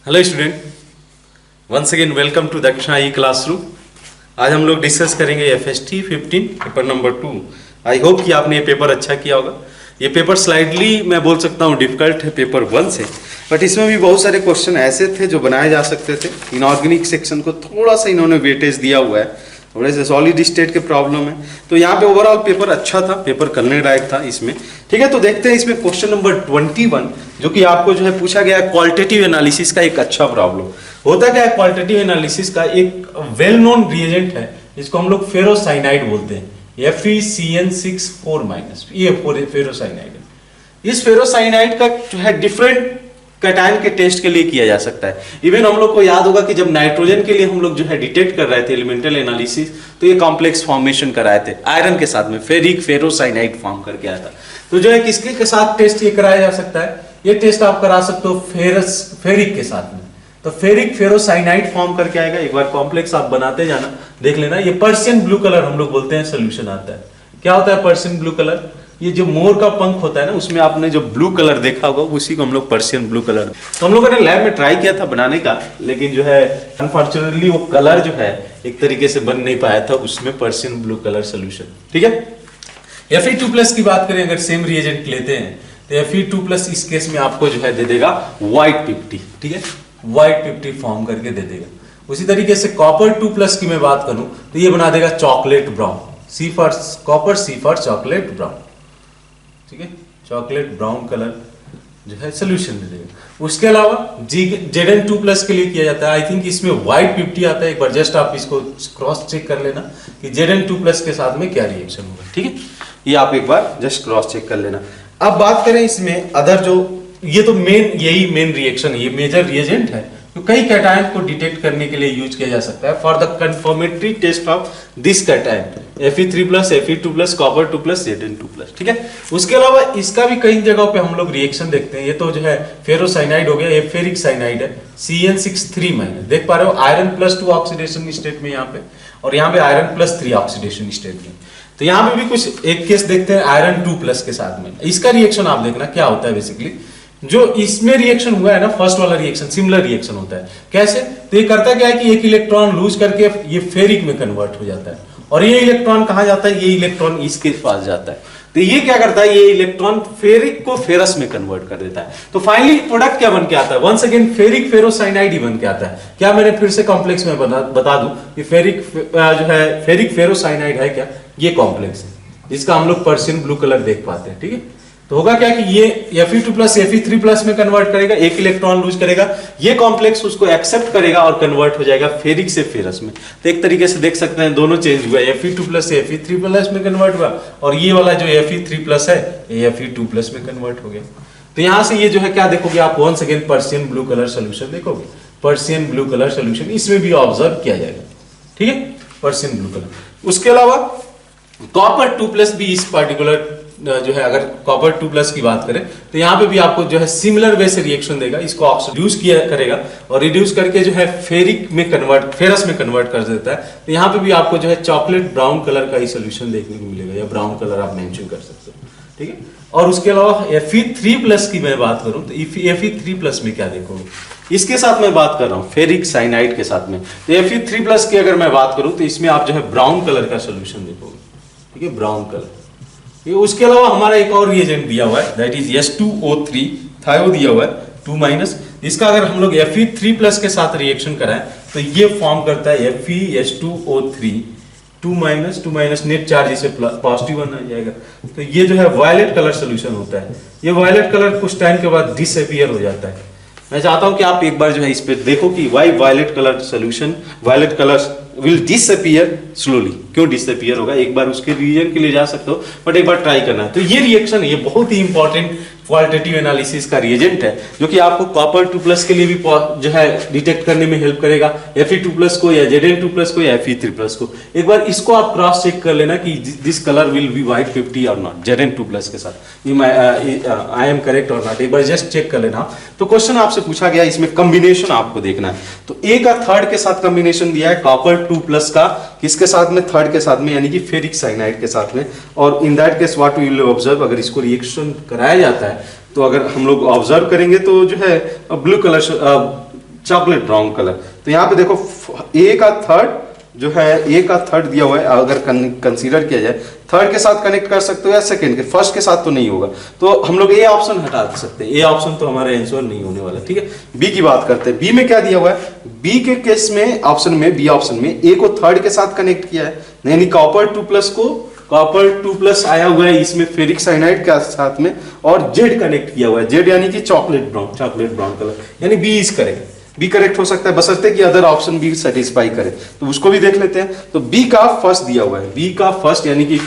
Hello student, once again welcome to Dakshina e classroom. आज हम लोग डिस्कस करेंगे FST 15 paper number 2। I hope कि आपने ये पेपर अच्छा किया होगा। ये पेपर स्लाइडली मैं बोल सकता हूँ डिफिकल्ट है पेपर 1 से, बट इसमें भी बहुत सारे क्वेश्चन ऐसे थे जो बनाए जा सकते थे। इनऑर्गेनिक सेक्शन को थोड़ा सा इन्होंने वेटेज दिया हुआ है, थोड़े से सॉलिड स्टेट के प्रॉब्लम है, तो यहाँ पे ओवरऑल पेपर अच्छा था, पेपर करने लायक था इसमें। ठीक है, तो देखते हैं इसमें क्वेश्चन नंबर 21 जो कि आपको जो है पूछा गया है क्वालिटेटिव एनालिसिस का एक अच्छा प्रॉब्लम। होता क्या है, क्वालिटेटिव एनालिसिस का एक वेल नोन रिएजेंट है जिसको हम लोग फेरोसाइनाइड बोलते हैं, FeCN6 4- ये फेरोसाइनाइड है। इस फेरोसाइनाइड का जो है डिफरेंट कैटायन के टेस्ट के लिए किया जा सकता है। इवन हम लोग को याद होगा कि जब नाइट्रोजन के लिए हम लोग जो है डिटेक्ट कर रहे थे एलिमेंटल एनालिसिस, तो ये कॉम्प्लेक्स फॉर्मेशन कराए थे आयरन के साथ में, फेरिक फेरोसाइनाइड फॉर्म करके आया था। तो जो है किसके के साथ टेस्ट ये कराया जा सकता है, ये टेस्ट आप करा सकते हो फेरिक के साथ में। तो फेरिक फेरोसाइनाइड फॉर्म करके आएगा। एक बार कॉम्प्लेक्स आप बनाते जाना, देख लेना। ये पर्शियन ब्लू कलर हम लोग बोलते हैं सोल्यूशन आता है। क्या होता है पर्शियन ब्लू कलर? ये जो मोर का पंख होता है ना, उसमें आपने जो ब्लू कलर देखा होगा उसी को हम लोग पर्शियन ब्लू कलर। तो हम लोगों ने लैब में ट्राई किया था बनाने का, लेकिन जो है अनफॉर्चुनेटली वो कलर जो है एक तरीके से बन नहीं पाया था उसमें पर्शियन ब्लू कलर सोल्यूशन। ठीक है, Fe2+ की बात करें अगर सेम रिएजेंट लेते हैं तो Fe2+ इस केस में आपको जो है दे देगा व्हाइट 50। ठीक है, व्हाइट 50 फॉर्म करके दे देगा। उसी तरीके से कॉपर 2+ की मैं बात करूं तो ये बना देगा chocolate brown, C for copper, C for chocolate brown. ठीक है, चॉकलेट ब्राउन कलर जो है सोल्यूशन दे देगा। उसके अलावा Zn2+ के लिए किया जाता है। आई थिंक इसमें व्हाइट 50 आता है। एक बार जस्ट आप इसको क्रॉस चेक कर लेना कि Zn2+ के साथ में क्या रिएक्शन होगा। ठीक है, ये आप एक बार जस्ट क्रॉस चेक कर लेना। अब बात करें इसमें अदर जो, ये तो यही मेन रिएक्शन है, ये मेजर रिएजेंट है तो कई कैटायन को डिटेक्ट करने के लिए यूज किया जा सकता है for the confirmatory test of this cation Fe3+, Fe2+, copper 2+, Zn2+। ठीक है, उसके अलावा इसका भी कई जगहों पे हम लोग रिएक्शन देखते हैं। ये तो जो है फेरोसाइनाइड हो गया, ये फेरिक साइनाइड है, CN6 3- देख पा रहे हो, आयरन +2 ऑक्सीडेशन स्टेट में यहाँ पे, और यहाँ पे आयरन +3 ऑक्सीडेशन स्टेट में। तो यहाँ पे भी कुछ एक केस देखते हैं आयरन 2+ के साथ में। इसका रिएक्शन आप देखना क्या होता है। बेसिकली जो इसमें रिएक्शन हुआ है ना, फर्स्ट वाला रिएक्शन सिमिलर रिएक्शन होता है। कैसे? तो ये करता क्या है कि एक इलेक्ट्रॉन लूज करके ये फेरिक में कन्वर्ट हो जाता है, और ये इलेक्ट्रॉन कहां जाता है? ये इलेक्ट्रॉन इसके पास जाता है। तो ये क्या करता है, ये इलेक्ट्रॉन फेरिक को फेरस में कन्वर्ट कर देता है। तो फाइनली प्रोडक्ट क्या बन के आता है? वंस अगेन फेरिक फेरोसाइनाइड ही बन के आता है। क्या मैंने फिर से कॉम्प्लेक्स में बता दूं कि फेरिक जो है फेरिक फेरोसाइनाइड है क्या? ये कॉम्प्लेक्स है जिसका हम लोग पर्शियन ब्लू कलर देख पाते हैं। ठीक है, तो होगा क्या कि ये Fe2+ Fe3+ में कन्वर्ट करेगा, एक इलेक्ट्रॉन लूज करेगा, ये कॉम्प्लेक्स उसको एक्सेप्ट करेगा और कन्वर्ट हो जाएगा फेरिक से फेरस में। तो एक तरीके से देख सकते हैं दोनों चेंज हुआ, Fe2+ से Fe3+ में कन्वर्ट हुआ, और ये वाला जो Fe3+ है ये Fe2+ में कन्वर्ट हो गया। तो यहां से ये जो है क्या देखोगे आप, once again Persian blue colour solution देखोगे, पर्शियन ब्लू कलर सोल्यूशन इसमें भी ऑब्जर्व किया जाएगा। ठीक है, पर्शियन ब्लू कलर। उसके अलावा कॉपर 2+ भी इस पार्टिकुलर जो है, अगर कॉपर 2+ की बात करें तो यहाँ पे भी आपको जो है सिमिलर वे से रिएक्शन देगा। इसको ऑक्सीडाइज किया करेगा और रिड्यूस करके जो है फेरिक में कन्वर्ट, फेरस में कन्वर्ट कर देता है। तो यहाँ पे भी आपको जो है चॉकलेट ब्राउन कलर का ही सोल्यूशन देखने को मिलेगा, या ब्राउन कलर आप मेंशन कर सकते हो। ठीक है, और उसके अलावा Fe3+ की मैं बात करूं तो Fe3+ में क्या देखोगे, इसके साथ मैं बात कर रहा हूँ फेरिक साइनाइड के साथ में। तो Fe3+ की अगर मैं बात करूं तो इसमें आप जो है ब्राउन कलर का सोल्यूशन देखोगे। ठीक है, ब्राउन कलर। ये उसके अलावा हमारा एक और रिएजेंट दिया हुआ है, दैट इज S2O3 थायो दिया हुआ है 2-। इसका अगर हम लोग Fe3+ के साथ रिएक्शन कराएं तो ये फॉर्म करता है FeS2O3 2-, नेट चार्ज इसे पॉजिटिव बन जाएगा। तो ये जो है वायलेट कलर सोल्यूशन होता है। ये वायलेट कलर कुछ टाइम के बाद डिसअपीयर हो जाता है। मैं चाहता हूं कि आप एक बार जो है इस पे देखो कि Y violet colour solution, violet colour will disappear slowly. क्यों डिसअपीयर होगा, एक बार उसके रीजन के लिए जा सकते हो, बट एक बार ट्राई करना है। तो ये रिएक्शन, ये बहुत ही इंपॉर्टेंट क्वालिटेटिव एनालिसिस का रिएजेंट है जो कि आपको कॉपर 2+ के लिए भी जो है डिटेक्ट करने में हेल्प करेगा, Fe2+ को या Zn2+ को या Fe3+ को। एक बार इसको आप क्रॉस चेक कर लेना कि this colour will be white 50 और नॉट, Zn2+ के साथ आई एम करेक्ट और नॉट, एक बार जस्ट चेक कर लेना। तो क्वेश्चन आपसे पूछा गया, इसमें कॉम्बिनेशन आपको देखना है। तो ए का थर्ड के साथ कॉम्बिनेशन दिया है, कॉपर 2+ का किसके साथ में, थर्ड के साथ में, यानी कि फेरिक साइनाइड के साथ में। और in that case what we will observe, अगर इसको रिएक्शन कराया जाता है तो अगर हम लोग ऑब्जर्व करेंगे तो जो है blue colour chocolate brown colour. तो यहाँ पे देखो ए का थर्ड जो है, ए का थर्ड दिया हुआ है, अगर कंसीडर किया जाए थर्ड के साथ कनेक्ट कर सकते हो या सेकंड के, फर्स्ट के साथ तो नहीं होगा, तो हम लोग ए ऑप्शन हटा सकते हैं, ए ऑप्शन तो हमारा आंसर नहीं होने वाला। ठीक है, बी की बात करते हैं। बी में क्या दिया हुआ है, बी के केस में ऑप्शन में, बी ऑप्शन में ए को थर्ड के साथ कनेक्ट किया है, यानी कॉपर 2+ को, कॉपर 2+ आया हुआ है इसमें फेरिक साइनाइड के साथ में, और जेड कनेक्ट किया हुआ है, जेड यानी कि चॉकलेट ब्राउन कलर, यानी B is correct. B correct हो सकता है बशर्ते कि अदर ऑप्शन भी सेटिस्फाई करे, तो उसको भी देख लेते हैं। तो बी का फर्स्ट दिया हुआ है, बी का फर्स्ट यानी कि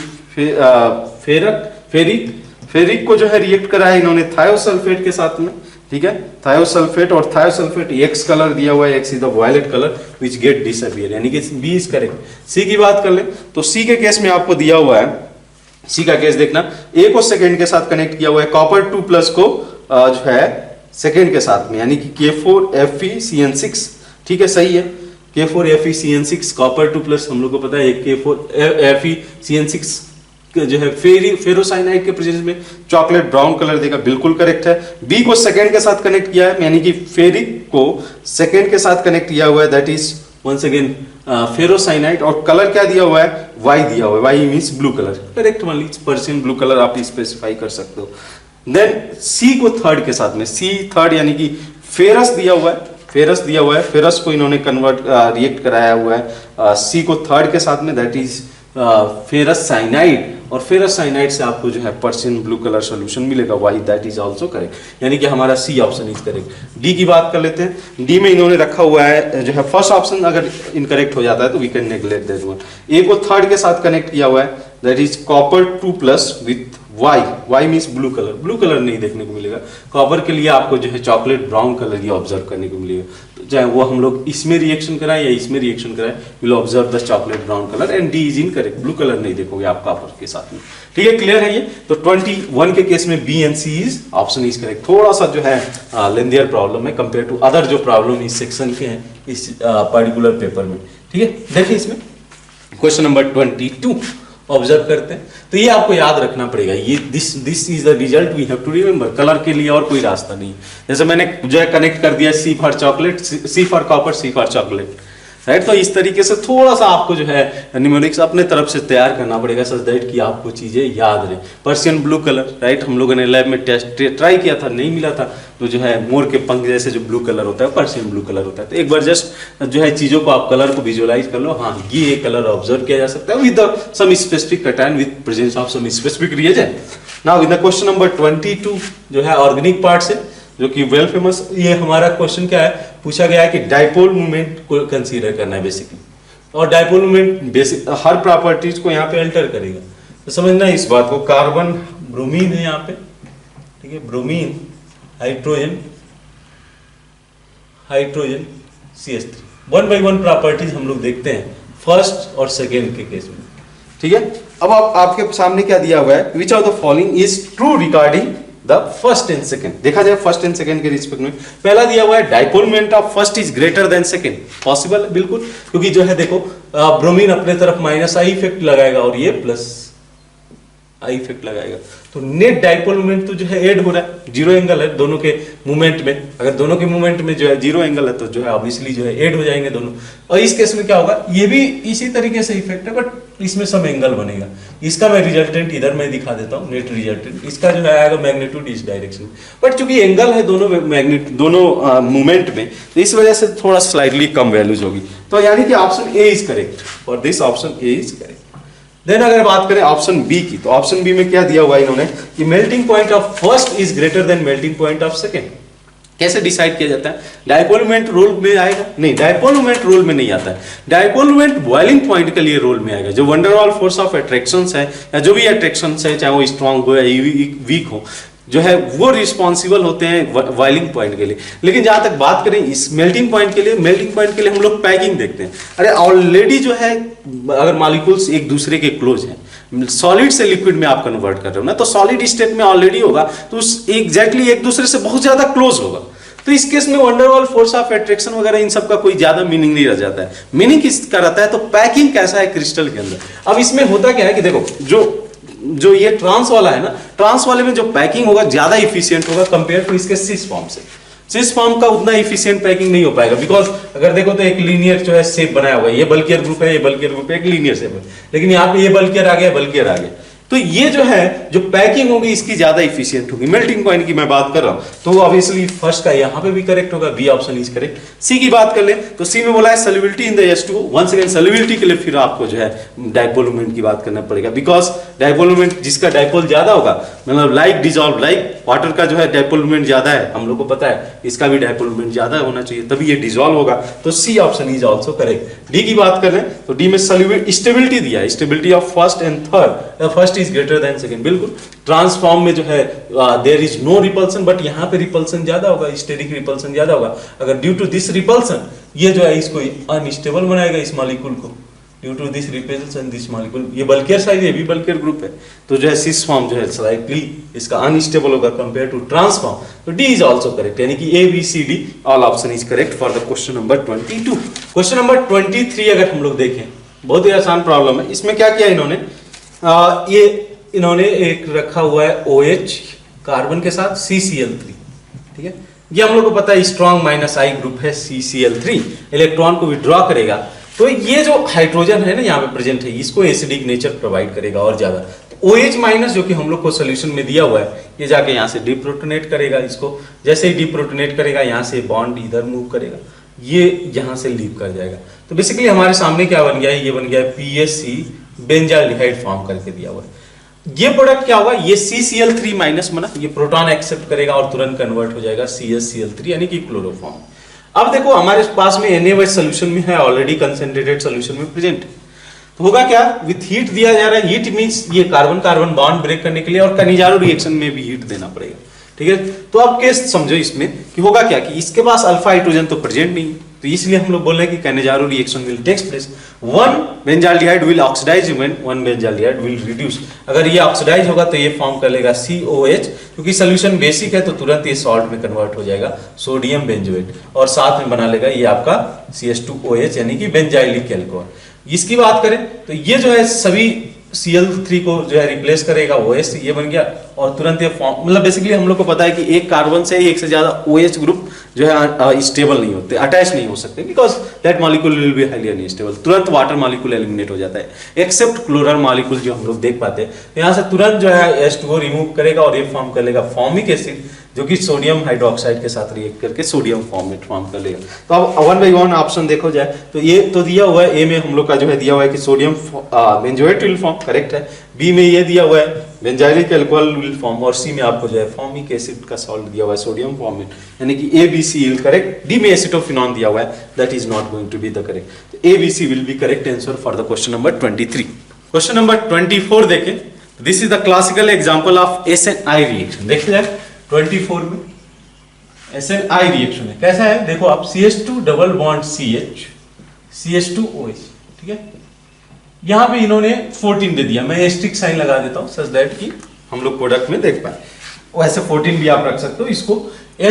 फेरिक को जो है रिएक्ट करा है इन्होंने थायोसल्फेट के साथ में। ठीक है, थायोसल्फेट, और थायोसल्फेट एक्स कलर दिया हुआ है, X is the violet colour which get disappear, यानी कि बी इज करेक्ट। सी की बात कर ले तो सी के केस में आपको दिया हुआ है, सी का केस देखना, ए को सेकेंड के साथ कनेक्ट किया हुआ है, कॉपर 2+ को जो है सेकेंड के साथ में, यानी कि K4FeCN6। ठीक है, सही है, K4FeCN6 कॉपर 2+, हम लोग को पता है K4FeCN6 जो है फेरोसाइनाइड के प्रेजेंस में चॉकलेट ब्राउन कलर देगा, बिल्कुल करेक्ट है। बी को सेकेंड के साथ कनेक्ट किया है, यानी कि फेरिक को सेकेंड के साथ कनेक्ट किया हुआ है, that is once again ferrocyanide, और कलर क्या दिया हुआ है, वाई दिया हुआ है, Y means blue colour, correct, मान लीजिए पर्शियन ब्लू कलर आप स्पेसिफाई कर सकते हो। देन सी को थर्ड के साथ में, सी थर्ड यानी कि फेरस दिया हुआ है, फेरस को इन्होंने कन्वर्ट रिएक्ट कराया हुआ है सी को थर्ड के साथ में, दैट इज फेरस साइनाइड, और फेरस साइनाइड से आपको जो है पर्शियन ब्लू कलर सोल्यूशन मिलेगा, Y that is also correct, यानी कि हमारा C option is correct. D की बात कर लेते हैं। डी में इन्होंने रखा हुआ है जो है फर्स्ट ऑप्शन अगर इनकरेक्ट हो जाता है तो we can neglect that one. A को थर्ड के साथ कनेक्ट किया हुआ है, that is copper 2+ with Y means blue colour नहीं देखने को मिलेगा, कॉपर के लिए आपको जो है चॉकलेट ब्राउन कलर ये ऑब्जर्व करने को मिलेगा, तो चाहे वो हम लोग इसमें रिएक्शन कराएं या इसमें रिएक्शन कराएं, will observe the chocolate brown colour, and D is incorrect, blue colour नहीं देखोगे आप कॉपर के साथ में। ठीक है, क्लियर है ये। तो 21 के केस में B and C is option is correct. थोड़ा सा जो है लेंथियर प्रॉब्लम है कंपेयर टू अदर जो प्रॉब्लम इस सेक्शन के हैं इस पर्टिकुलर पेपर में। ठीक है, देखिए इसमें क्वेश्चन नंबर 22 ऑब्जर्व करते हैं, तो ये आपको याद रखना पड़ेगा, ये this is the result we have to remember, colour के लिए और कोई रास्ता नहीं। जैसे मैंने जो है कनेक्ट कर दिया C for chocolate, C for copper, C for chocolate, right. तो इस तरीके से थोड़ा सा आपको जो है न्यूमेरिक्स अपने तरफ से तैयार करना पड़ेगा सच दैट कि आपको चीजें याद रहे। पर्शियन ब्लू कलर, राइट, हम लोगों ने लैब में टेस्ट ट्राई किया था, नहीं मिला था, तो जो है मोर के पंख जैसे जो ब्लू कलर होता है पर्शियन ब्लू कलर होता है। तो एक बार जस्ट जो है चीजों को आप कलर को विजुअलाइज कर लो, हाँ ये कलर ऑब्जर्व किया जा सकता है with some specific pattern with presence of some specific reagent. Now in the question number 22 जो है ऑर्गेनिक पार्ट से, जो कि वेल फेमस, ये हमारा क्वेश्चन क्या है, पूछा गया है कि डाइपोल मूवमेंट को कंसीडर करना है बेसिकली, और डाइपोल मूवमेंट बेसिक हर प्रॉपर्टीज को यहाँ पे अल्टर करेगा, तो समझना इस बात को। कार्बन ब्रोमीन है यहाँ पे, ठीक है, bromine hydrogen CH3, 1 by 1 properties हम लोग देखते हैं फर्स्ट और सेकेंड के केस में। ठीक है, अब आपके सामने क्या दिया हुआ है, विच of the following is true regarding the first and second. देखा जाए फर्स्ट एंड सेकेंड के रिस्पेक्ट में, पहला दिया हुआ है dipole moment of first is greater then second, possible है बिल्कुल, क्योंकि जो है देखो ब्रोमीन अपने तरफ -I इफेक्ट लगाएगा और ये +I इफेक्ट लगाएगा, तो नेट डाइपोल मोमेंट तो जो है ऐड हो रहा है, जीरो एंगल है दोनों के मूवमेंट में, अगर दोनों के मूवमेंट में जो है जीरो एंगल है तो जो है ऑब्वियसली जो है ऐड हो जाएंगे दोनों। और इस केस में क्या होगा, ये भी इसी तरीके से इफेक्ट है बट इसमें सम एंगल बनेगा, इसका मैं रिजल्टेंट इधर मैं दिखा देता हूँ, नेट रिजल्टेंट इसका जो है आएगा मैग्नीट्यूड इस डायरेक्शन में, बट चूंकि एंगल है दोनों मूवमेंट में, तो इस वजह से थोड़ा स्लाइटली कम वैल्यूज होगी, तो यानी कि ऑप्शन ए इज करेक्ट, और this option A is correct. Then अगर बात करें ऑप्शन बी की, तो ऑप्शन बी में क्या दिया हुआ है इन्होंने कि melting point of first is greater then melting point of second. कैसे डिसाइड किया जाता है, डाइपोल मोमेंट रोल में आएगा, नहीं डाइपोल मोमेंट रोल में नहीं आता है, डाइपोल मोमेंट बॉइलिंग पॉइंट के लिए रोल में आएगा, जो वंडरवॉल फोर्स ऑफ अट्रैक्शंस है या जो भी अट्रैक्शंस है, चाहे वो स्ट्रांग हो या वीक हो, जो है वो रिस्पॉन्सिबल होते हैं बॉइलिंग पॉइंट के लिए। लेकिन जहां तक बात करें इस मेल्टिंग पॉइंट के लिए हम लोग पैकिंग देखते हैं। अरे ऑलरेडी जो है अगर मॉलिक्यूल्स एक दूसरे के क्लोज हैं, सॉलिड से लिक्विड में आप कन्वर्ट कर रहे हो ना, तो सॉलिड स्टेट में ऑलरेडी होगा तो एग्जैक्टली एक दूसरे से बहुत ज्यादा क्लोज होगा, तो इस केस में वंडरवॉल फोर्स ऑफ अट्रैक्शन वगैरह इन सब का कोई ज्यादा मीनिंग नहीं रह जाता है। मीनिंग किसका रहता है, तो पैकिंग कैसा है क्रिस्टल के अंदर। अब इसमें होता क्या है कि देखो जो ये ट्रांस वाला है ना, ट्रांस वाले में जो पैकिंग होगा ज्यादा इफिशियंट होगा कंपेयर टू इसके सिस फॉर्म से। सिस फॉर्म का उतना इफिशिएंट पैकिंग नहीं हो पाएगा, बिकॉज अगर देखो तो एक लीनियर जो है शेप बनाया हुआ है, ये बल्कियर ग्रुप है, ये बल्कियर ग्रुप है, एक लीनियर शेप है, लेकिन यहाँ पे ये बल्कियर आ गया, बल्कियर आ गया, तो ये जो है जो पैकिंग होगी इसकी ज्यादा इफिशिएंट होगी। मेल्टिंग पॉइंट की मैं बात कर रहा हूं, तो ऑब्वियसली फर्स्ट का यहाँ पे भी करेक्ट होगा, B option is correct. C की बात कर ले तो सी में बोला है solubility in the H2O। Once again solubility के लिए फिर आपको जो है डाइपोल मोमेंट की बात करना पड़ेगा, बिकॉज डाइपोल मोमेंट जिसका डाइपोल ज्यादा होगा, मतलब लाइक डिजॉल्व, लाइक वाटर का जो है डाइपोल मोमेंट ज्यादा है, हम लोग को पता है, इसका भी डाइपोल मोमेंट ज्यादा होना चाहिए, तभी ये डिजॉल्व होगा, तो C option is also correct. D की बात करें तो डी में स्टेबिलिटी दिया है, stability of first and third, first is greater than second, बिल्कुल। ट्रांसफॉर्म में जो है there is no repulsion, but यहाँ पे रिपल्सन ज्यादा होगा, स्टेरिक रिपल्सन ज्यादा होगा। अगर ड्यू टू दिस रिपल्सन ये जो है इसको अनस्टेबल बनाएगा इस मॉलिक्यूल को, due to this repulsion this molecule, ये बल्कियर साइड है, भी बल्कियर ग्रुप है, तो जो है सिस फॉर्म जो है स्लाइटली इसका अनस्टेबल होगा कंपेयर टू ट्रांसफॉर्म, तो डी इज ऑल्सो करेक्ट, यानी कि A B C D all option is correct for the question number 22। Question number 23 अगर हम लोग देखें, बहुत ही आसान प्रॉब्लम है। इसमें क्या किया इन्होंने, ये इन्होंने एक रखा हुआ है OH कार्बन के साथ CCl3, ठीक है, ये हम लोग को पता है स्ट्रॉन्ग -I ग्रुप है, CCl3 इलेक्ट्रॉन को विड्रॉ करेगा, तो ये जो हाइड्रोजन है ना यहाँ पे प्रेजेंट है, इसको एसिडिक नेचर प्रोवाइड करेगा और ज्यादा। तो OH- जो कि हम लोग को सोल्यूशन में दिया हुआ है, ये जाके यहाँ से डिप्रोटोनेट करेगा, इसको जैसे ही डिप्रोटोनेट करेगा यहाँ से बॉन्ड इधर मूव करेगा, ये यहाँ से लीव कर जाएगा। तो बेसिकली हमारे सामने क्या बन गया है, ये बन गया है PSC बेंजाल्डिहाइड फॉर्म करके दिया हुआ है। ये प्रोडक्ट क्या होगा, ये CCl3- बना, ये प्रोटॉन एक्सेप्ट करेगा और तुरंत कन्वर्ट हो जाएगा CsCl3 यानी कि क्लोरोफॉर्म। अब देखो हमारे पास में NaOH सोल्यूशन में है, ऑलरेडी कंसंट्रेटेड सोल्यूशन में प्रेजेंट, तो होगा क्या, विथ हीट दिया जा रहा है, हीट मींस ये कार्बन कार्बन बॉन्ड ब्रेक करने के लिए, और कनिजारो रिएक्शन में भी हीट देना पड़ेगा, ठीक है। तो अब केस समझो इसमें कि होगा क्या कि इसके पास अल्फा हाइड्रोजन तो प्रेजेंट नहीं, तो इसलिए हम लोग बोल रहे हैं कि Cannizzaro reaction will takes place, one benzaldehyde will oxidise when one benzaldehyde will reduce. अगर ये ऑक्सीडाइज होगा तो ये फॉर्म कर लेगा COH, क्योंकि सोल्यूशन बेसिक है तो तुरंत ये सॉल्ट में कन्वर्ट हो जाएगा सोडियम बेंजोएट, और साथ में बना लेगा ये आपका CH2OH यानी कि बेंजाइलिक अल्कोहल। इसकी बात करें तो ये जो है सभी Cl3 को जो है रिप्लेस करेगा OH, ये बन गया, और तुरंत ये फॉर्म, मतलब बेसिकली हम लोग को पता है कि एक कार्बन से एक से ज्यादा OH ग्रुप जो है स्टेबल नहीं होते, अटैच नहीं हो सकते, because that molecule will be highly unstable. तुरंत वाटर मॉलिक्यूल एलिमिनेट हो जाता है, एक्सेप्ट क्लोरल मॉलिक्यूल जो हम लोग देख पाते हैं, तो यहाँ से तुरंत जो है H2O रिमूव करेगा और ये फॉर्म कर लेगा फॉर्मिक एसिड, जो कि सोडियम हाइड्रोक्साइड के साथ रिएक्ट करके सोडियम फॉर्मेट फॉर्म कर लेगा। तो अब 1 by 1 ऑप्शन देखो जाए तो ये तो दिया हुआ है, ए में हम लोग का जो है दिया हुआ है कि sodium benzoate will form, correct है। बी में ये दिया हुआ है बेंजाइलिक अल्कोहल विल फॉर्म, और सी में आपको जो है फॉर्मिक एसिड का सॉल्ट दिया हुआ है सोडियम फॉर्मेट, यानी कि A B C will correct. D में एसिटोफिनॉन दिया हुआ है, that is not going to be the correct, तो A B C will be correct answer for the question number 23। Question number 24 देखें, this is the classical example of SNI reaction. देखिए जाए 24 में SNI reaction है, कैसा है देखो आप, CH2 double bond CH CH2OH, ठीक है, यहां पे इन्होंने 14 दे दिया, मैं एस्ट्रिक साइन लगा देता हूं सच दैट कि हम लोग प्रोडक्ट में देख पाए, वैसे 14 भी आप रख सकते हो। इसको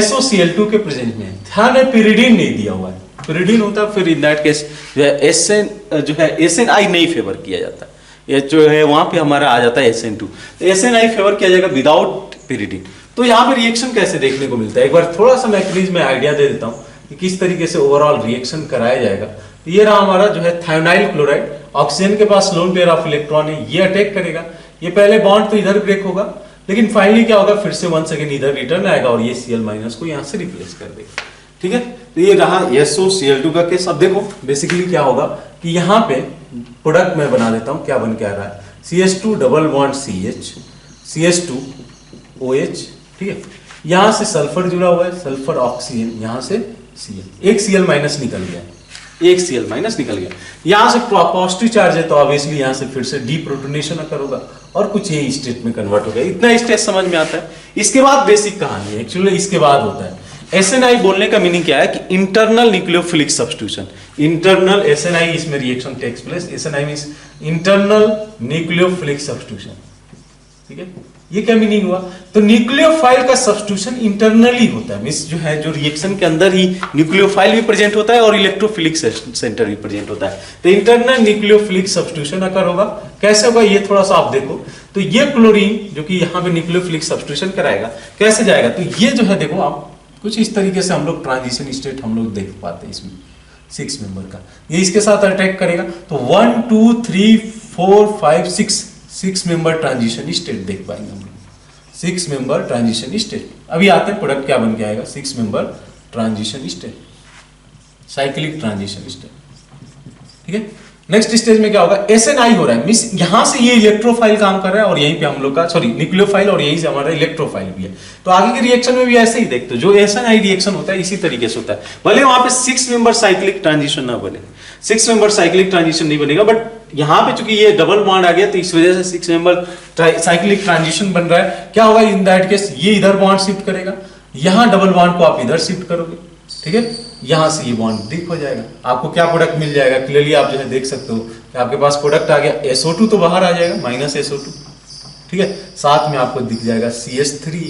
SOCl2 के प्रेजेंस में ध्यान है pyridine नहीं दिया हुआ है, pyridine होता फिर इन दैट केस जो है SNI नहीं फेवर किया जाता, ये जो है वहां पे हमारा आ जाता है SN2, तो SNI फेवर किया जाएगा विदाउट pyridine। तो यहाँ पे रिएक्शन कैसे देखने को मिलता है, एक बार थोड़ा सा मैकेनिज्म में आइडिया दे देता हूँ कि किस तरीके से ओवरऑल रिएक्शन कराया जाएगा। तो ये रहा हमारा जो है थायोनाइल क्लोराइड, ऑक्सीजन के पास लोन पेयर ऑफ इलेक्ट्रॉन है, ये अटैक करेगा, ये पहले बॉन्ड तो इधर ब्रेक होगा, लेकिन फाइनली क्या होगा, फिर से वंस अगेन इधर रिटर्न आएगा और ये Cl- को यहाँ से रिप्लेस कर देगा, ठीक है। तो ये रहा SOCl2 का केस। अब देखो बेसिकली क्या होगा कि यहाँ पे प्रोडक्ट मैं बना देता हूँ, क्या बन के आ रहा है, CH2 double bond CH CH2OH, ठीक है, यहां से सल्फर जुड़ा हुआ है, सल्फर ऑक्सीजन, यहां से Cl, एक Cl- निकल गया, एक Cl- निकल गया, यहां से पॉजिटिव चार्ज है तो ऑब्वियसली यहां से फिर से डीप्रोटोनेशन अकर होगा और कुछ ये स्टेट में कन्वर्ट हो गया। इतना स्टेज समझ में आता है। इसके बाद बेसिक कहानी है, एक्चुअली इसके बाद होता है SNI। बोलने का मीनिंग क्या है कि internal nucleophilic substitution, internal SNI इसमें reaction takes place, SNI means internal nucleophilic substitution, ठीक है। ये क्या मीनिंग हुआ, तो न्यूक्लियोफाइल का सब्स्टिट्यूशन इंटरनली होता है, मींस जो है जो रिएक्शन के अंदर ही न्यूक्लियोफाइल भी प्रेजेंट होता है और इलेक्ट्रोफिलिक सेंटर भी प्रेजेंट होता है, तो इंटरनल न्यूक्लियोफिलिक सब्स्टिट्यूशन अकर होगा। कैसे होगा ये थोड़ा सा आप देखो, तो ये क्लोरीन जो कि यहाँ पे न्यूक्लियोफिलिक सब्स्टिट्यूशन कराएगा, कैसे जाएगा, तो ये जो है देखो आपको कुछ इस तरीके से हम लोग ट्रांजिशन स्टेट हम लोग देख पाते हैं इसमें 6 मेंबर का। ये इसके साथ अटैक करेगा तो 1 2 3 4 5 6 मेंबर ट्रांजिशन स्टेट देख पाएंगे हम लोग। 6 मेंबर ट्रांजिशन स्टेट। अभी आते हैं प्रोडक्ट क्या बन के आएगा। 6 member transition state, cyclic transition state. ठीक है, नेक्स्ट स्टेज में क्या होगा, SNI हो रहा है, मींस यहां से ये इलेक्ट्रोफाइल काम कर रहा है और यहीं पे हम लोग का न्यूक्लियोफाइल और यहीं से हमारा इलेक्ट्रोफाइल भी है। तो आगे के रिएक्शन में भी ऐसे ही देखते हो, जो SNI रिएक्शन होता है इसी तरीके से होता है। भले वहां पे 6 मेंबर साइक्लिक ट्रांजिशन ना बने, 6 मेंबर साइक्लिक ट्रांजिशन नहीं बनेगा, बट यहां पे चूंकि ये डबल बॉन्ड आ गया तो इस वजह से 6 मेंबर साइक्लिक ट्रांजिशन बन रहा है। क्या होगा इन दैट केस, ये इधर बॉन्ड शिफ्ट करेगा, यहां डबल बॉन्ड को आप इधर शिफ्ट करोगे। ठीक है, यहां से ये बॉन्ड ब्रेक हो जाएगा। आपको क्या प्रोडक्ट मिल जाएगा, क्लियरली आप जो है देख सकते हो कि आपके पास प्रोडक्ट आ गया SO2 तो बाहर आ जाएगा -SO2। ठीक है, साथ में आपको दिख जाएगा CH3,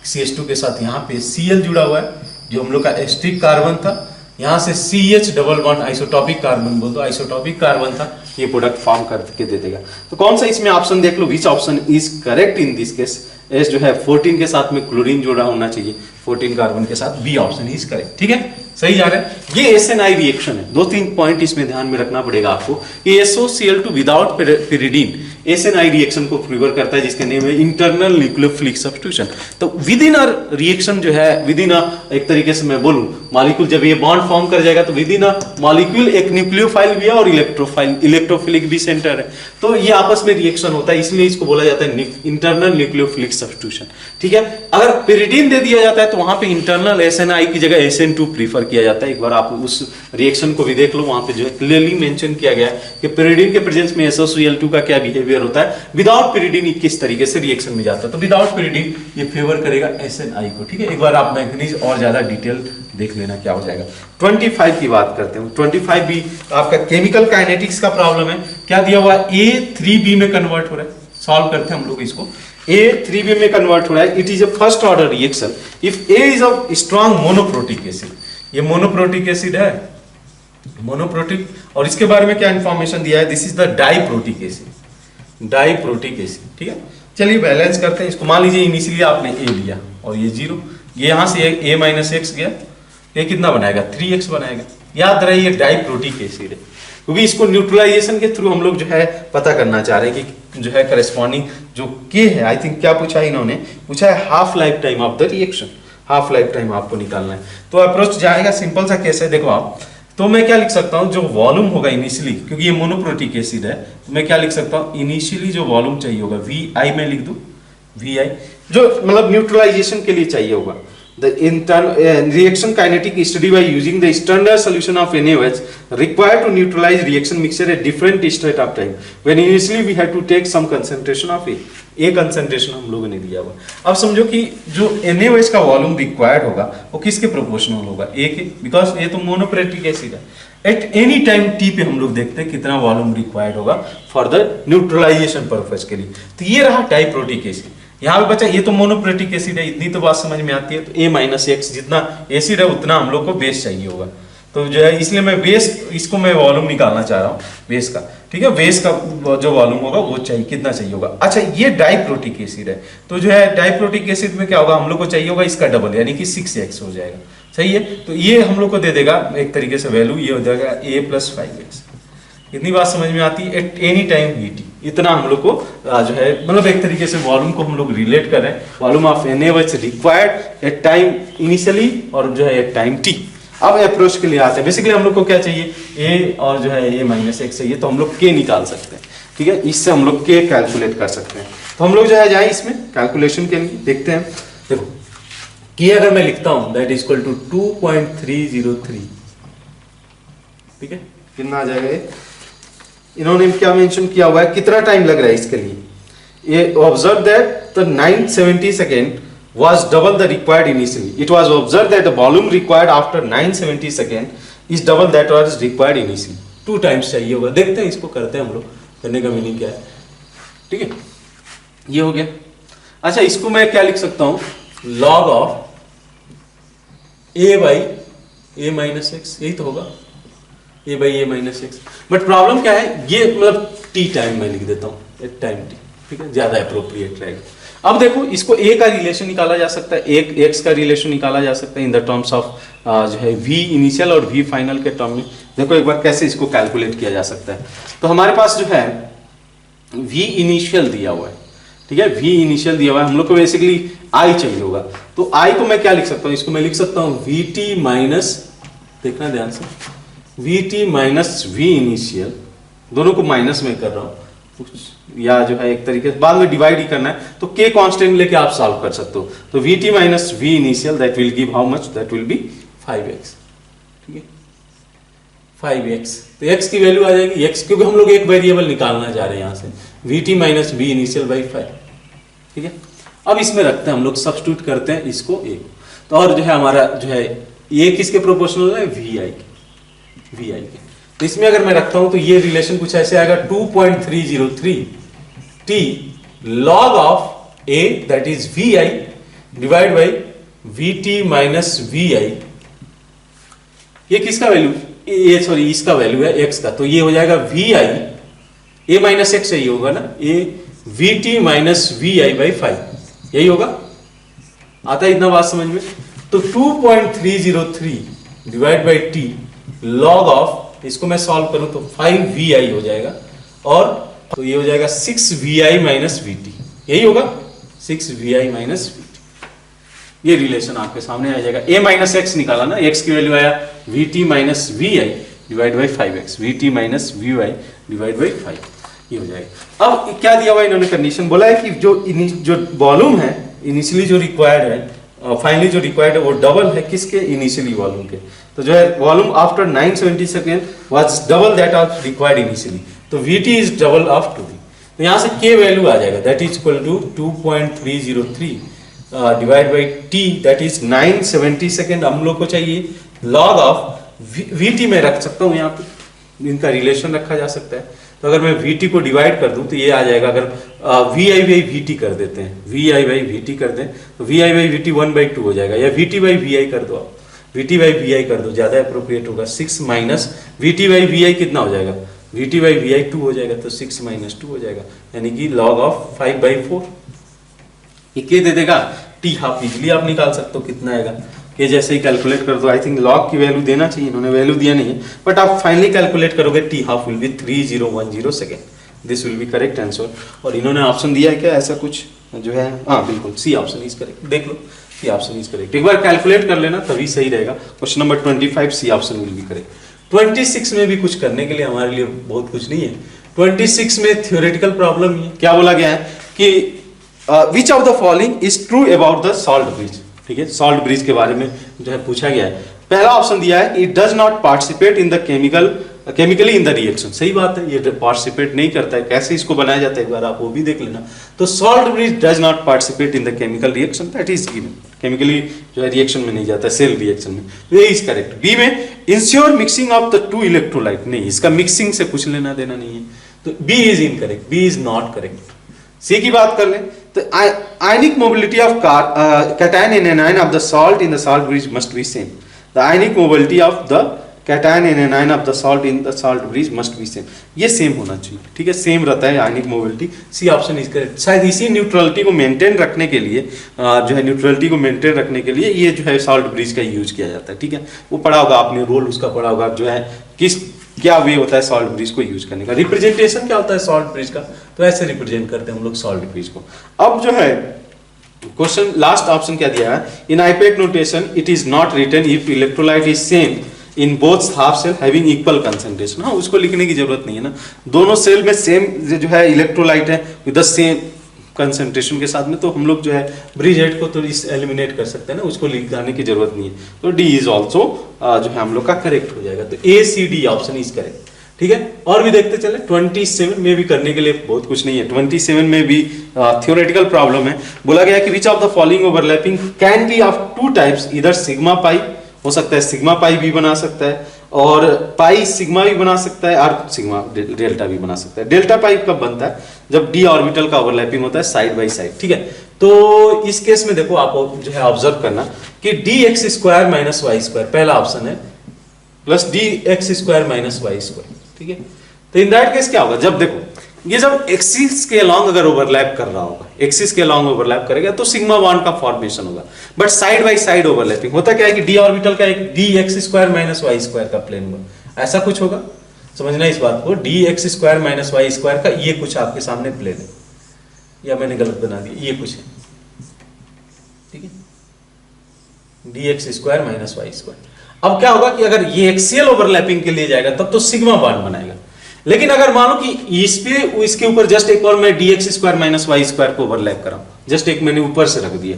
CH2 के साथ यहाँ पे Cl जुड़ा हुआ है जो हम लोग का एस्ट्रिक कार्बन था। यहाँ से CH double bond isotopic carbon बोल दो, आइसोटॉपिक कार्बन था, ये प्रोडक्ट फॉर्म करके दे देगा। तो कौन सा इसमें ऑप्शन देख लो, which option is correct in this case. एस जो है 14 के साथ में क्लोरीन जोड़ा होना चाहिए, 14 कार्बन के साथ, बी ऑप्शन इज करेक्ट। ठीक है, सही जा रहा है। ये SNI रिएक्शन है। 2-3 पॉइंट इसमें ध्यान में रखना पड़ेगा आपको। ये SOCl2 without pyridine SNI reaction को फेवर करता है, जिसके नेम है इंटरनल न्यूक्लियोफिलिक सब्स्टिट्यूशन। तो विद इन अ रिएक्शन जो है, विद इन एक तरीके से मैं बोलूं मॉलिक्यूल जब ये बॉन्ड फॉर्म कर जाएगा तो विद इन अ मॉलिक्यूल एक न्यूक्लियोफाइल भी है और इलेक्ट्रोफिलिक भी सेंटर है। तो ये आपस में रिएक्शन होता है, इसलिए इसको बोला जाता है इंटरनल न्यूक्लियोफिलिक सब्स्टिट्यूशन। ठीक है, अगर पिरिडीन दे दिया जाता है तो वहां पे इंटरनल SNI की जगह SN2 प्रीफर किया जाता है। एक बार आप उस रिएक्शन को भी देख लो, वहां पे जो है क्लियरली मेंशन किया गया है कि पिरिडीन के प्रेजेंस में SOCl2 का क्या बिहेवियर होता है, विदाउट पिरिडीन किस तरीके से रिएक्शन में जाता है। तो विदाउट पिरिडीन ये फेवर करेगा SNI को। ठीक है, एक बार आप मैंगनीज और ज्यादा डिटेल देख लेना क्या हो जाएगा। 25 की बात करते हैं। 25 भी आपका केमिकल काइनेटिक्स का प्रॉब्लम है। क्या दिया हुआ है, A3B में कन्वर्ट हो रहा है। सॉल्व करते हैं हम लोग इसको। A3B में कन्वर्ट हो रहा है। It is a first order reaction if A is a strong monoprotic acid. ये मोनोप्रोटिक एसिड है, मोनोप्रोटिक। और इसके बारे में क्या इंफॉर्मेशन दिया है, this is the diprotic acid, diprotic acid. ठीक है, चलिए बैलेंस करते हैं इसको। मान लीजिए इनिशियली आपने A लिया और ये 0, ये यहां से A-X गया, ये कितना बनाएगा, 3X बनाएगा। याद रहे ये डाइप्रोटिक एसिड है, क्योंकि इसको न्यूट्रलाइजेशन के थ्रू हम लोग जो है पता करना चाह रहे हैं कि जो है करस्पॉन्डिंग जो K है, आई थिंक क्या पूछा है इन्होंने, पूछा है half life time of the reaction, half life time आपको निकालना है। तो अप्रोच जाएगा, सिंपल सा केस है। देखो आप, तो मैं क्या लिख सकता हूं, जो वॉल्यूम होगा इनिशियली, क्योंकि ये मोनोप्रोटिक एसिड है, तो मैं क्या लिख सकता हूं, इनिशियली जो वॉल्यूम चाहिए होगा VI में लिख दूं, VI जो मतलब न्यूट्रलाइजेशन के लिए चाहिए होगा। The reaction kinetic study by using the standard solution of NaOH required to neutralize reaction mixture at different state of time when initially we had to take some concentration of A concentration हम लोगों ने दिया हुआ। अब समझो कि जो NaOH का वॉल्यूम रिक्वायर्ड होगा वो किसके प्रोपोर्शनल होगा, A के, बिकॉज ये तो मोनोप्रोटिक एसिड है। एट एनी टाइम T पे हम लोग देखते हैं कितना वॉल्यूम रिक्वायर्ड होगा फॉर द न्यूट्रलाइजेशन पर्पज के लिए। तो ये रहा डाइप्रोटिक एसिड। यहाँ पे बचा, ये तो मोनोप्रोटिक एसिड है, इतनी तो बात समझ में आती है। तो A-X जितना एसिड है उतना हम लोग को बेस चाहिए होगा। तो जो है इसलिए मैं बेस, इसको मैं वॉल्यूम निकालना चाह रहा हूँ बेस का। ठीक है, बेस का जो वॉल्यूम होगा वो चाहिए, कितना चाहिए होगा। अच्छा, ये डाइप्रोटिक एसिड है, तो जो है डाइप्रोटिक एसिड में क्या होगा, हम लोग को चाहिए होगा इसका डबल, यानी कि 6X हो जाएगा। सही है, तो ये हम लोग को दे देगा एक तरीके से वैल्यू, ये हो जाएगा A+5X। इतनी बात समझ में आती है। एट एनी टाइम VT, इतना हम लोग को जो है मतलब एक तरीके से वॉल्यूम को हम लोग रिलेट कर रहे हैं, volume of NaOH required at time initially और जो है एट टाइम T। अब अप्रोच के लिए आते हैं। बेसिकली हम लोग को क्या चाहिए, A और जो है A-X चाहिए, तो हम लोग K निकाल सकते हैं। ठीक है, इससे हम लोग K कैलकुलेट कर सकते हैं। तो हम लोग जो है जाए इसमें कैलकुलेशन के लिए, देखते हैं। देखो K अगर मैं लिखता हूं दैट इज इक्वल टू 2.303। ठीक है, कितना आ जाएगा ये, इन्होंने क्या मेंशन किया हुआ है, कितना टाइम लग रहा है इसके लिए। ये observe that the 970 second was double the required initially. It was observed that the volume required after 970 second is double that was required initially. 2 times चाहिए होगा। देखते हैं इसको, करते हैं हम लोग, करने का मीनिंग क्या है। ठीक है, ये हो गया। अच्छा, इसको मैं क्या लिख सकता हूं, log of A/A-X, यही तो होगा, A/A-X। बट प्रॉब्लम क्या है, ये मतलब T टाइम मैं लिख देता हूं, एट टाइम T। ठीक है, ज्यादा अप्रोप्रिएट रहेगा। अब देखो इसको ए का रिलेशन निकाला जा सकता है, एक एक्स का रिलेशन निकाला जा सकता है इन द टर्म्स ऑफ जो है वी इनिशियल और वी फाइनल के टर्म में। देखो एक बार कैसे इसको कैलकुलेट किया जा सकता है। तो हमारे पास जो है वी इनिशियल दिया हुआ है, ठीक है, वी इनिशियल दिया हुआ है, हम लोग को बेसिकली आई चाहिए होगा। तो आई को मैं क्या लिख सकता हूँ, इसको मैं लिख सकता हूँ वी टी माइनस, देखना ध्यान से, V T minus V initial, दोनों को माइनस में कर रहा हूँ, या जो है एक तरीके से बाद में डिवाइड ही करना है तो के कांस्टेंट लेके आप सॉल्व कर सकते हो। तो V T minus V initial that will give how much, that will be 5x, ठीक है 5x। तो x की वैल्यू आ जाएगी x, क्योंकि हम लोग एक वेरिएबल निकालना चाह रहे हैं यहां से, V T minus V initial by 5, ठीक है। अब इसमें रखते हैं हम लोग, सब्स्टिट्यूट करते हैं इसको a, तो और जो है हमारा जो है ये किसके प्रोपोर्शनल है, वी आई के। तो इसमें अगर मैं रखता हूं तो ये रिलेशन कुछ ऐसे आएगा 2.303 t log of a that is vi divide by vt minus vi। ये किसका वैल्यू, ये सॉरी इसका वैल्यू है x का, तो ये हो जाएगा vi a माइनस x यही होगा ना, a vt minus vi by 5, यही होगा। आता है इतना बात समझ में। तो 2.303 divide by t log of, इसको मैं सॉल्व करूं तो 5vi हो जाएगा, और तो ये हो जाएगा 6vi माइनस वीटी, यही होगा 6vi माइनस वीटी। ये रिलेशन आपके सामने आ जाएगा। a माइनस एक्स निकाला ना, x की वैल्यू आया vt minus vi divide by 5x, vt minus vi divide by 5, ये हो जाएगा। अब क्या दिया हुआ इन्होंने कंडीशन, बोला है कि जो वॉल्यूम है इनिशियली जो रिक्वायर्ड है, फाइनली जो रिक्वायर्ड है वो डबल है किसके, इनिशियली वॉल्यूम के। तो जो है volume after 970 second was double that of required initially, तो Vt is double of 2V। तो यहां से K वैल्यू आ जाएगा that is equal to 2.303 divide by T that is 970 second हम लोग को चाहिए, लॉग ऑफ Vt में रख सकता हूं, यहाँ पे इनका रिलेशन रखा जा सकता है। तो अगर मैं Vt को डिवाइड कर दूं तो ये आ जाएगा, अगर Vi बाई Vt कर देते हैं, Vi बाई Vt कर दें तो Vi बाई Vt 1/2 हो जाएगा, या Vt बाई Vi कर दो आप, Vt बाई Vi कर दो, ज्यादा अप्रोप्रिएट होगा। 6 माइनस Vt बाई Vi कितना हो जाएगा, Vt बाई Vi 2 हो जाएगा, तो 6 माइनस 2 हो जाएगा, यानी कि लॉग ऑफ 5/4। ये के दे देगा, t हाफ इजिली आप निकाल सकते हो कितना आएगा, के जैसे ही कैलकुलेट कर दो। आई थिंक लॉग की वैल्यू देना चाहिए, इन्होंने वैल्यू दिया नहीं है, बट आप फाइनली कैलकुलेट करोगे t half will be 3010 second, this will be correct answer. और इन्होंने ऑप्शन दिया है क्या ऐसा कुछ जो है, हाँ बिल्कुल सी ऑप्शन इज करेक्ट, देख लो सी ऑप्शन इज करेक्ट, एक बार कैलकुलेट कर लेना तभी सही रहेगा। Question number 25 C option will be correct. 26 में भी कुछ करने के लिए हमारे लिए बहुत कुछ नहीं है। 26 में थ्योरेटिकल प्रॉब्लम है, क्या बोला गया है कि which of the following is true about the salt bridge, ठीक है, सॉल्ट ब्रिज के बारे में जो है पूछा गया है। पहला ऑप्शन दिया है it does not participate in the chemically in the reaction, सही बात है, ये पार्टिसिपेट नहीं करता है। कैसे इसको बनाया जाता है एक बार आप वो भी देख लेना। तो salt bridge does not participate in the chemical reaction, that is given, chemically जो है रिएक्शन में नहीं जाता, सेल रिएक्शन में, ये इज करेक्ट। बी में ensure mixing of the two electrolyte, नहीं, इसका मिक्सिंग से कुछ लेना देना नहीं है, तो B is incorrect, B is not correct. C की बात कर ले तो ionic mobility of cation and anion of the salt in the salt bridge must be same. The ionic mobility of the cation and anion of the salt in the salt bridge must be same. ये same होना चाहिए, ठीक है, same रहता है ionic mobility. C option is correct. शायद इसी neutrality को मेंटेन रखने के लिए जो है न्यूट्रलिटी को मेंटेन रखने के लिए ये जो है सॉल्ट ब्रिज का यूज किया जाता है, ठीक है। वो पढ़ा होगा आपने, रोल उसका पढ़ा होगा, जो है किस क्या वे होता है सॉल्ट ब्रिज को यूज करने का, रिप्रेजेंटेशन क्या होता है सॉल्ट ब्रिज का, तो ऐसे रिप्रेजेंट करते हैं हम लोग सॉल्ट ब्रिज को। अब जो है क्वेश्चन लास्ट ऑप्शन क्या दिया है, in IUPAC notation it is not written if electrolyte is same in both half cell having equal concentration. हाँ, उसको लिखने की जरूरत नहीं है ना, दोनों सेल में सेम जो है इलेक्ट्रोलाइट है विद द सेम कंसंट्रेशन के साथ में, तो हम लोग जो है ब्रिज हेड को तो इस एलिमिनेट कर सकते हैं ना, उसको लिखाने की जरूरत नहीं है। तो डी इज ऑल्सो जो है हम लोग का करेक्ट हो जाएगा। तो A C D option is correct, ठीक है। और भी देखते चले, 27 में भी करने के लिए बहुत कुछ नहीं है। 27 में भी थ्योरेटिकल प्रॉब्लम है। बोला गया कि which of the following overlapping can be of two types, इधर सिग्मा पाई हो सकता है, सिग्मा पाई भी बना सकता है, और पाई सिग्मा भी बना सकता है, और सिग्मा डेल्टा भी बना सकता है। डेल्टा पाई कब बनता है, जब डी ऑर्बिटल का ओवरलैपिंग होता है साइड बाई साइड, ठीक है। तो इस केस में देखो आप जो है ऑब्जर्व करना कि D X square minus Y square पहला ऑप्शन है, plus D X square minus Y square, ठीक है। तो इन दैट केस क्या होगा, जब देखो ये जब एक्सिस के अलॉन्ग अगर ओवरलैप कर रहा होगा, एक्सिस के अलॉन्ग ओवरलैप करेगा तो सिग्मा बॉन्ड का फॉर्मेशन होगा। But side by side overlapping होता क्या है कि डी ऑर्बिटल का एक D X square minus Y square का प्लेन होगा, ऐसा कुछ होगा, समझना इस बात को। D X square minus Y square का ये कुछ आपके सामने प्लेन है, या मैंने गलत बना दिया, ये कुछ है, ठीक है, D X square minus Y square. अब क्या होगा कि अगर ये एक्सियल ओवरलैपिंग के लिए जाएगा तब तो सिग्मा बॉन्ड बनाएगा। लेकिन अगर मान लो कि इस पे इसके ऊपर जस्ट एक और मैं D X square minus Y square को ओवरलैप कराऊं, जस्ट एक मैंने ऊपर से रख दिया,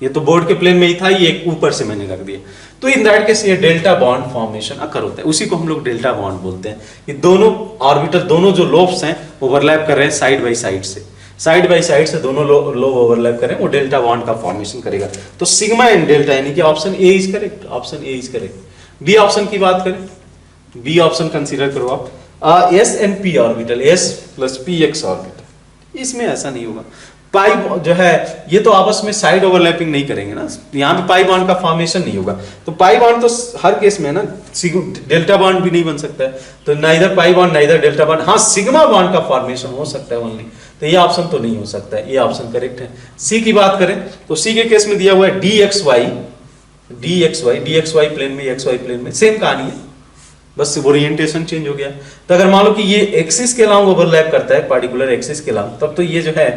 ये तो बोर्ड के प्लेन में ही था, ये एक ऊपर से मैंने रख दिया, तो इन दैट केस ये डेल्टा बॉन्ड फॉर्मेशन अकर होता है, उसी को हम लोग डेल्टा बॉन्ड बोलते हैं। ये दोनों ऑर्बिटल, दोनों जो लोब्स हैं ओवरलैप कर रहे हैं साइड बाई साइड से, साइड बाई साइड से दोनों लोब ओवरलैप करें, वो डेल्टा बॉन्ड का फॉर्मेशन करेगा। तो सिग्मा एंड डेल्टा यानी कि option A is correct, option A is correct. B option की बात करें, बी ऑप्शन कंसीडर करो आप, S and P orbital, S plus P X orbital, इसमें ऐसा नहीं होगा। पाई जो है ये तो आपस में साइड ओवरलैपिंग नहीं करेंगे ना, यहाँ पे पाई बॉन्ड का फॉर्मेशन नहीं होगा, तो पाई बॉन्ड तो हर केस में ना, डेल्टा बॉन्ड भी नहीं बन सकता है, तो neither pi bond neither delta bond, हाँ सिग्मा बॉन्ड का फॉर्मेशन हो सकता है ओनली, तो ये ऑप्शन तो नहीं हो सकता है, ये ऑप्शन करेक्ट है। सी की बात करें तो सी के केस में दिया हुआ है डी एक्स वाई प्लेन में, एक्स वाई प्लेन में सेम कहानी है, बस ओरिएंटेशन चेंज हो गया। तो अगर मान लो कि ये एक्सिस के अलॉन्ग ओवरलैप करता है, पार्टिकुलर एक्सिस के अलॉन्ग, तब तो ये जो है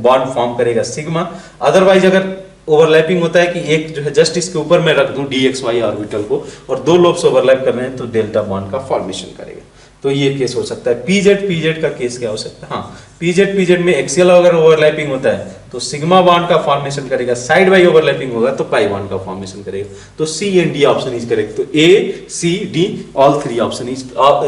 बॉन्ड फॉर्म करेगा सिग्मा। अदरवाइज अगर ओवरलैपिंग होता है कि एक जो है जस्ट इसके ऊपर मैं रख दूं डी एक्स वाई ऑर्बिटल को और दो लोब्स ओवरलैप कर रहे हैं तो डेल्टा बॉन्ड का फॉर्मेशन करेगा, तो ये केस हो सकता है। पीजेड का केस क्या हो सकता है, हाँ पीजेड में एक्सियल अगर ओवरलैपिंग होता है तो सिग्मा बॉन्ड का फॉर्मेशन करेगा, साइड बाई ओवरलैपिंग होगा तो पाई बॉन्ड का फॉर्मेशन करेगा, तो C and D option is correct. तो A C D all three option is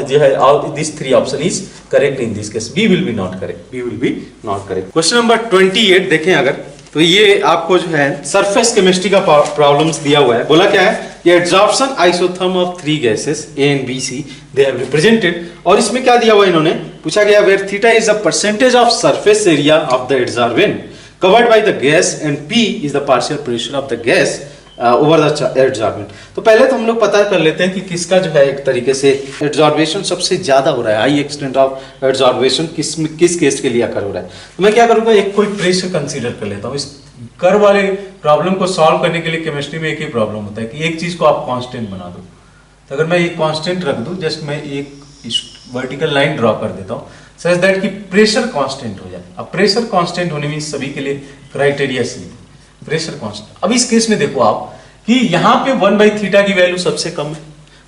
जो है all this three option is correct in this case, B will be not correct, B will be not correct. Question number 28 देखें अगर, तो ये आपको जो है सरफेस केमिस्ट्री का प्रॉब्लम्स दिया हुआ है। बोला क्या है, ये adsorption isotherm of three gases A and B C they have represented, और इसमें क्या दिया हुआ है, इन्होंने पूछा गया where theta is the percentage of surface area of the adsorbent covered by the gas and P is the partial pressure of the gas over the adsorbent. तो पहले तो हम लोग पता कर लेते हैं कि किसका जो है एक तरीके से एड्सॉर्बेशन सबसे ज्यादा हो रहा है, हाई एक्सटेंट ऑफ एड्सॉर्बेशन किस केस के लिए अकर हो रहा है। तो मैं क्या करूंगा, एक कोई प्रेशर कंसीडर कर लेता हूँ। इस कर्व वाले प्रॉब्लम को सॉल्व करने के लिए केमिस्ट्री में एक ही प्रॉब्लम होता है कि एक चीज को आप कांस्टेंट बना दो। तो अगर मैं एक कांस्टेंट रख दूं, जस्ट मैं एक वर्टिकल लाइन ड्रॉ कर देता हूँ सच दैट कि प्रेशर कांस्टेंट हो जाए। अब प्रेशर कांस्टेंट होने में सभी के लिए क्राइटेरिया सी, प्रेशर कांस्टेंट। अब इस केस में देखो आप कि यहाँ पे 1/थीटा की वैल्यू सबसे कम है,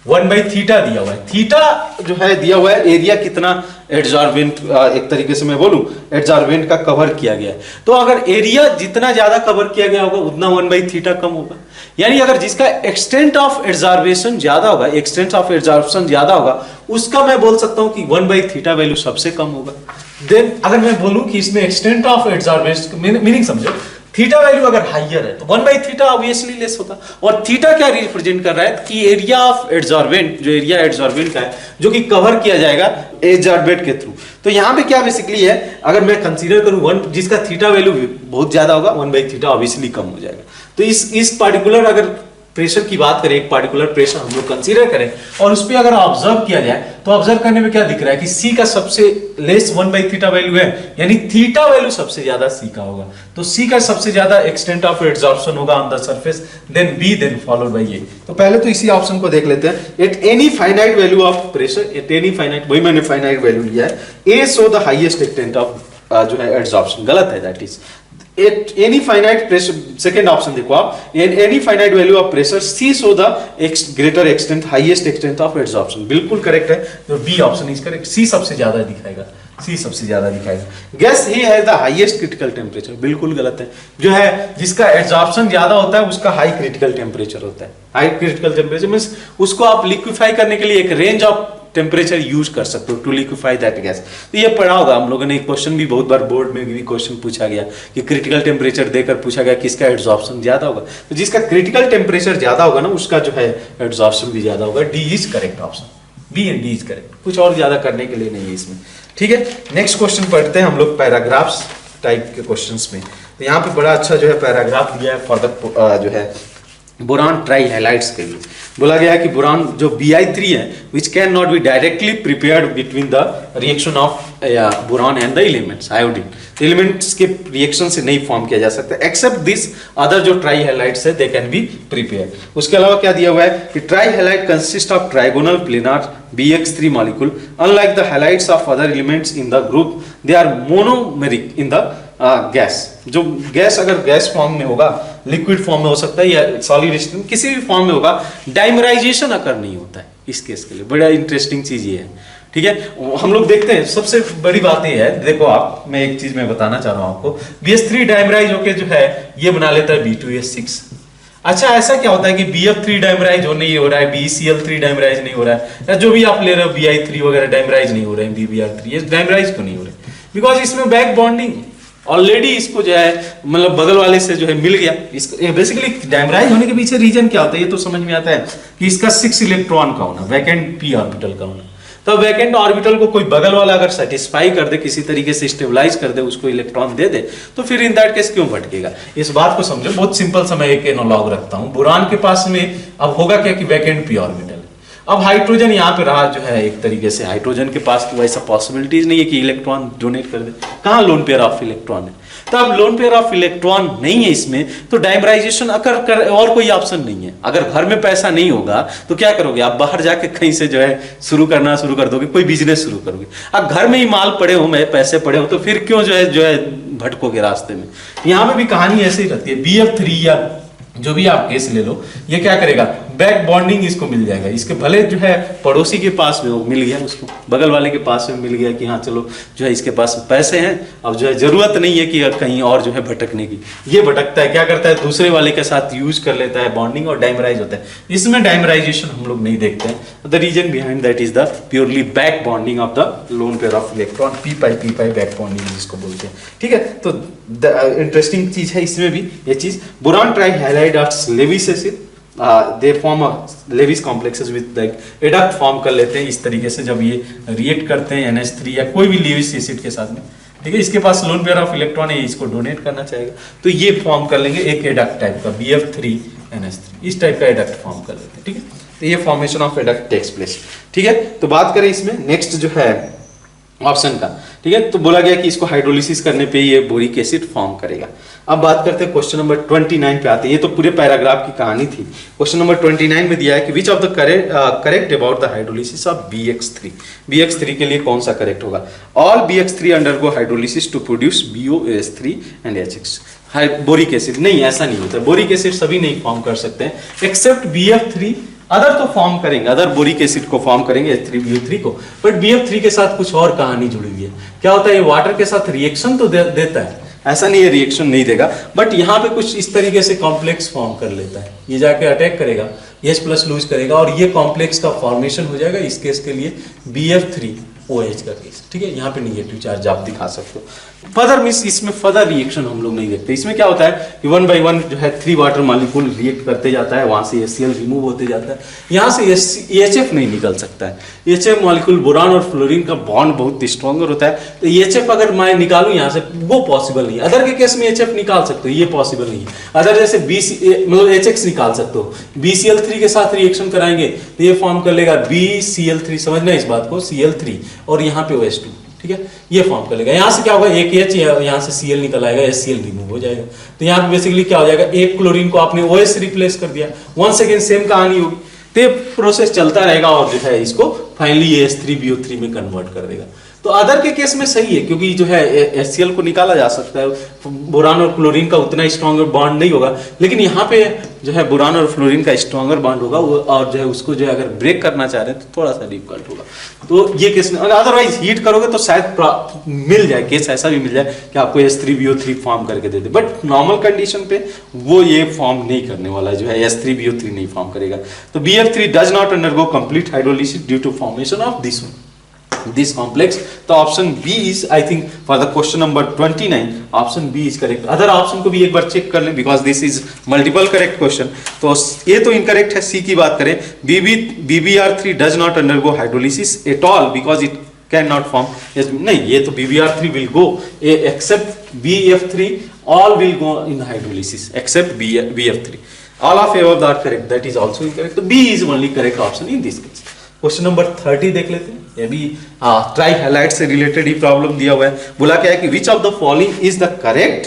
1/थीटा दिया हुआ है, थीटा जो है दिया हुआ है, एरिया कितना एड्सॉर्बेंट एक तरीके से मैं बोलूं एड्सॉर्बेंट का कवर किया गया है, तो अगर एरिया जितना ज्यादा कवर किया गया होगा उतना 1/थीटा कम होगा। यानी अगर जिसका एक्सटेंट ऑफ एड्सॉर्बेशन ज्यादा होगा, एक्सटेंट ऑफ एड्सॉर्प्शन ज्यादा होगा, उसका मैं बोल सकता हूं कि 1/थीटा वैल्यू सबसे कम होगा। देन अगर मैं बोलूं कि इसमें एक्सटेंट ऑफ एड्सॉर्बेशन मीनिंग समझो, थीटा वैल्यू अगर हाइयर है तो 1/थीटा ऑब्वियसली लेस होगा। और थीटा क्या रिप्रेजेंट कर रहा है कि एरिया ऑफ एड्सॉर्बेंट, जो एरिया एड्सॉर्बेंट का है जो कि कवर किया जाएगा एड्सॉर्बेंट के थ्रू। तो यहाँ पे क्या बेसिकली है, अगर मैं कंसीडर करूं 1 जिसका थीटा वैल्यू बहुत ज्यादा होगा, 1/थीटा ऑब्वियसली कम हो जाएगा। तो इस पार्टिकुलर अगर प्रेशर की बात करें, एक पार्टिकुलर प्रेशर हम लोग कंसीडर करें और उस पर अगर ऑब्जर्व किया जाए तो ऑब्जर्व करने में क्या दिख रहा है कि सी का सबसे लेस 1/थीटा वैल्यू है, यानी थीटा वैल्यू सबसे ज्यादा सी का होगा। तो सी का सबसे ज्यादा एक्सटेंट ऑफ एड्सॉर्प्शन होगा on the surface, then B, then followed by A. तो पहले तो इसी ऑप्शन को देख लेते हैं। At any finite value of pressure, at any finite, वही मैंने फाइनाइट वैल्यू लिया है, A show the highest extent of जो है एड्सॉर्प्शन, गलत है that is at any finite pressure, second option देखो आप, in any finite value of pressure C show the greater extent, highest extent of adsorption, बिल्कुल correct है। तो B option is correct, C सबसे ज्यादा दिखाएगा, C सबसे ज्यादा दिखाएगा। गैस ही है द हाईएस्ट क्रिटिकल टेम्परेचर, बिल्कुल गलत है। जो है जिसका एड्सॉर्प्शन ज्यादा होता है उसका हाई क्रिटिकल टेम्परेचर होता है। हाई क्रिटिकल टेम्परेचर मींस उसको आप लिक्विफाई करने के लिए एक रेंज ऑफ टेम्परेचर यूज कर सकते हो टू लिक्विफाई दैट गैस। तो ये पढ़ा होगा हम लोगों ने, क्वेश्चन भी बहुत बार बोर्ड में भी क्वेश्चन पूछा गया कि क्रिटिकल टेम्परेचर देकर पूछा गया किसका एड्सॉर्प्शन ज्यादा होगा, तो जिसका क्रिटिकल टेम्परेचर ज्यादा होगा ना उसका जो है एड्सॉर्प्शन भी ज्यादा होगा। D is correct option, B and D is correct, कुछ और ज्यादा करने के लिए नहीं है इसमें। ठीक है, नेक्स्ट क्वेश्चन पढ़ते हैं हम लोग पैराग्राफ्स टाइप के क्वेश्चंस में। तो यहाँ पे बड़ा अच्छा जो है पैराग्राफ दिया है फॉर द जो है बोरान ट्राई हाइलाइट्स के लिए। बोला गया है कि बोरान जो Bi3 है which can not be directly prepared between the reaction of boron and the elements iodine, elements के रिएक्शन से नहीं फॉर्म किया जा सकता एक्सेप्ट दिस अदर जो ट्राई हैलाइड्स है दे कैन बी प्रिपेयर्ड। उसके अलावा क्या दिया हुआ है कि tri halide consist of trigonal planar BX3 molecule, unlike the halides of other elements in the group they are monomeric in the gas. जो गैस अगर गैस फॉर्म में होगा, लिक्विड फॉर्म में हो सकता है या सॉलिड स्टेट किसी भी फॉर्म में होगा, डाइमराइजेशन अकर नहीं होता है इस केस के लिए। बड़ा इंटरेस्टिंग चीज ये है, ठीक है। हम लोग देखते हैं सबसे बड़ी बात ये है, देखो आप, मैं एक चीज मैं बताना चाह रहा हूं आपको, BH3 डाइमराइज होके जो है ये बना लेता है B2H6। अच्छा ऐसा क्या होता है कि BF3 डाइमराइज हो नहीं हो रहा है, BCl3 डाइमराइज नहीं हो रहा है, या जो भी आप ले रहे हो Bi3 वगैरह डाइमराइज नहीं हो रहे हैं, BBr3 ये डाइमराइज क्यों नहीं हो रहे? बिकॉज इसमें बैक बॉन्डिंग ऑलरेडी इसको जो है मतलब बगल वाले से जो है मिल गया। इसको बेसिकली डाइमराइज होने के पीछे रीजन क्या होता है ये तो समझ में आता है कि इसका 6 इलेक्ट्रॉन का होना, वैकेंट p ऑर्बिटल का होना। तो वैकेंट ऑर्बिटल को कोई बगल वाला अगर सेटिस्फाई कर दे, किसी तरीके से स्टेबलाइज कर दे, उसको इलेक्ट्रॉन दे दे, तो फिर इन दैट केस क्यों भटकेगा? इस बात को समझो, बहुत सिंपल सा मैं एक एनालॉग रखता हूं। बोरान के पास में अब होगा क्या कि वैकेंट p ऑर्बिटल, अब हाइड्रोजन यहाँ पे रहा जो है एक तरीके से, हाइड्रोजन के पास तो वैसा पॉसिबिलिटीज नहीं है कि इलेक्ट्रॉन डोनेट कर दे, कहाँ लोन पेयर ऑफ इलेक्ट्रॉन है। तो अब लोन पेयर ऑफ इलेक्ट्रॉन नहीं है इसमें, तो डाइमराइजेशन अकर कर और कोई ऑप्शन नहीं है। अगर घर में पैसा नहीं होगा तो क्या करोगे आप? बाहर जाके कहीं से जो है शुरू कर दोगे, कोई बिजनेस शुरू करोगे। अब घर में ही माल पड़े हो, मैं पैसे पड़े हो, तो फिर क्यों जो है भटकोगे रास्ते में? यहाँ पे भी कहानी ऐसे ही रहती है। BF3 या जो भी आप केस ले लो, ये क्या करेगा, बैक बॉन्डिंग इसको मिल जाएगा। इसके भले जो है पड़ोसी के पास में वो मिल गया, उसको बगल वाले के पास में मिल गया कि हाँ चलो जो है इसके पास पैसे हैं, अब जो है जरूरत नहीं है कि कहीं और जो है भटकने की। ये भटकता है, क्या करता है, दूसरे वाले के साथ यूज कर लेता है बॉन्डिंग और डाइमराइज होता है। इसमें डाइमराइजेशन हम लोग नहीं देखते हैं। The reason behind that is the purely back bonding of the lone pair of electron, p-pi back bonding जिसको बोलते हैं, ठीक है। तो इंटरेस्टिंग चीज है इसमें भी ये चीज। Boron tri halide of Lewis acid, they form Lewis complexes with like adduct form कर लेते हैं इस तरीके से जब ये रिएक्ट करते हैं NH3 या कोई भी लेविस एसिड के साथ में, ठीक है। इसके पास लोन पेयर ऑफ इलेक्ट्रॉन है, इसको डोनेट करना चाहेगा, तो ये फॉर्म कर लेंगे एक एडक्ट टाइप का BF3 NH3, इस टाइप का एडक्ट फॉर्म कर लेते हैं, ठीक है। तो ये formation of adduct takes place, ठीक है। तो बात करें इसमें नेक्स्ट जो है ऑप्शन का, ठीक है। तो बोला गया कि इसको हाइड्रोलिसिस करने पे ये बोरिक एसिड फॉर्म करेगा। अब बात करते हैं क्वेश्चन नंबर 29 पे आते हैं। ये तो पूरे पैराग्राफ की कहानी थी। क्वेश्चन नंबर 29 में दिया है कि which of the correct about the hydrolysis of BX3। BX3 के लिए कौन सा करेक्ट होगा? All BX3 undergo hydrolysis to produce BOH3 and HX। Boric acid नहीं, ऐसा नहीं होता। बोरिक एसिड सभी नहीं फॉर्म कर सकते हैं एक्सेप्ट BF3। अदर तो फॉर्म करेंगे, अदर बोरिक एसिड को फॉर्म करेंगे H3BO3 को, बट BF3 के साथ कुछ और कहानी जुड़ी हुई है। क्या होता है, ये वाटर के साथ रिएक्शन तो देता है, ऐसा नहीं है रिएक्शन नहीं देगा, बट यहाँ पे कुछ इस तरीके से कॉम्प्लेक्स फॉर्म कर लेता है। ये जाके अटैक करेगा, H+ लूज करेगा और ये कॉम्प्लेक्स का फॉर्मेशन हो जाएगा। इस केस के लिए BF3OH का केस, ठीक है। यहाँ पे निगेटिव चार्ज आप दिखा सकते हो। फर्दर मींस इसमें फर्दर रिएक्शन हम लोग नहीं देखते। इसमें क्या होता है कि 1 by 1 जो है 3 वाटर मॉलिक्यूल रिएक्ट करते जाता है, वहां से HCl रिमूव होते जाता है, यहाँ से HF नहीं निकल सकता है। HF मॉलिक्यूल बोरान और फ्लोरीन का बॉन्ड बहुत स्ट्रॉन्गर होता है, तो HF अगर मैं निकालूं यहाँ से वो पॉसिबल नहीं है। अदर के केस में HF निकाल सकते हो, ये पॉसिबल नहीं है। अदर जैसे मतलब HX निकाल सकते हो, BCl3 के साथ रिएक्शन कराएंगे तो ये फॉर्म कर लेगा BCl3, समझना इस बात को, Cl3 और यहाँ पे OH2, ठीक है, ये फॉर्म कर लेगा। यहाँ से क्या होगा, एक H यहाँ से Cl निकल आएगा, HCl रिमूव हो जाएगा। तो यहाँ पे बेसिकली क्या हो जाएगा, एक क्लोरीन को आपने OH से रिप्लेस कर दिया, 1 सेकेंड सेम कहानी होगी। तो ये प्रोसेस चलता रहेगा और जो है इसको फाइनली H3BO3 में कन्वर्ट कर देगा। तो अदर के केस में सही है, क्योंकि जो है HCl को निकाला जा सकता है, बोरान और क्लोरीन का उतना स्ट्रॉन्गर बॉन्ड नहीं होगा, लेकिन यहाँ पे जो है बोरान और फ्लोरीन का स्ट्रॉन्गर बॉन्ड होगा, और जो है उसको जो है अगर ब्रेक करना चाह रहे हैं तो थोड़ा सा डिफिकल्ट होगा। तो ये केस में अदरवाइज हीट करोगे तो शायद मिल जाए, केस ऐसा भी मिल जाए कि आपको H3BO3 फॉर्म करके दे दे, बट नॉर्मल कंडीशन पे वो ये फॉर्म नहीं करने वाला, जो है H3BO3 नहीं फॉर्म करेगा। तो BF3 does not undergo complete hydrolysis due to formation of this complex. तो option B is, I think for the question number 29 option B is correct. Other option को भी एक बार चेक कर लें because this is multiple correct question. तो ये तो इनकरेक्ट है। सी की बात करें, BBr3 does not undergo hydrolysis at all because it can not form, नहीं, ये तो BBr3 will go except BF3, all will go in hydrolysis except BF3। All of above are correct. That is also incorrect. So B is only correct option in this case. Question number 30 देख लेते हैं। ये भी try highlight से related ही problem दिया हुआ है। बोला क्या है कि which of the following is the correct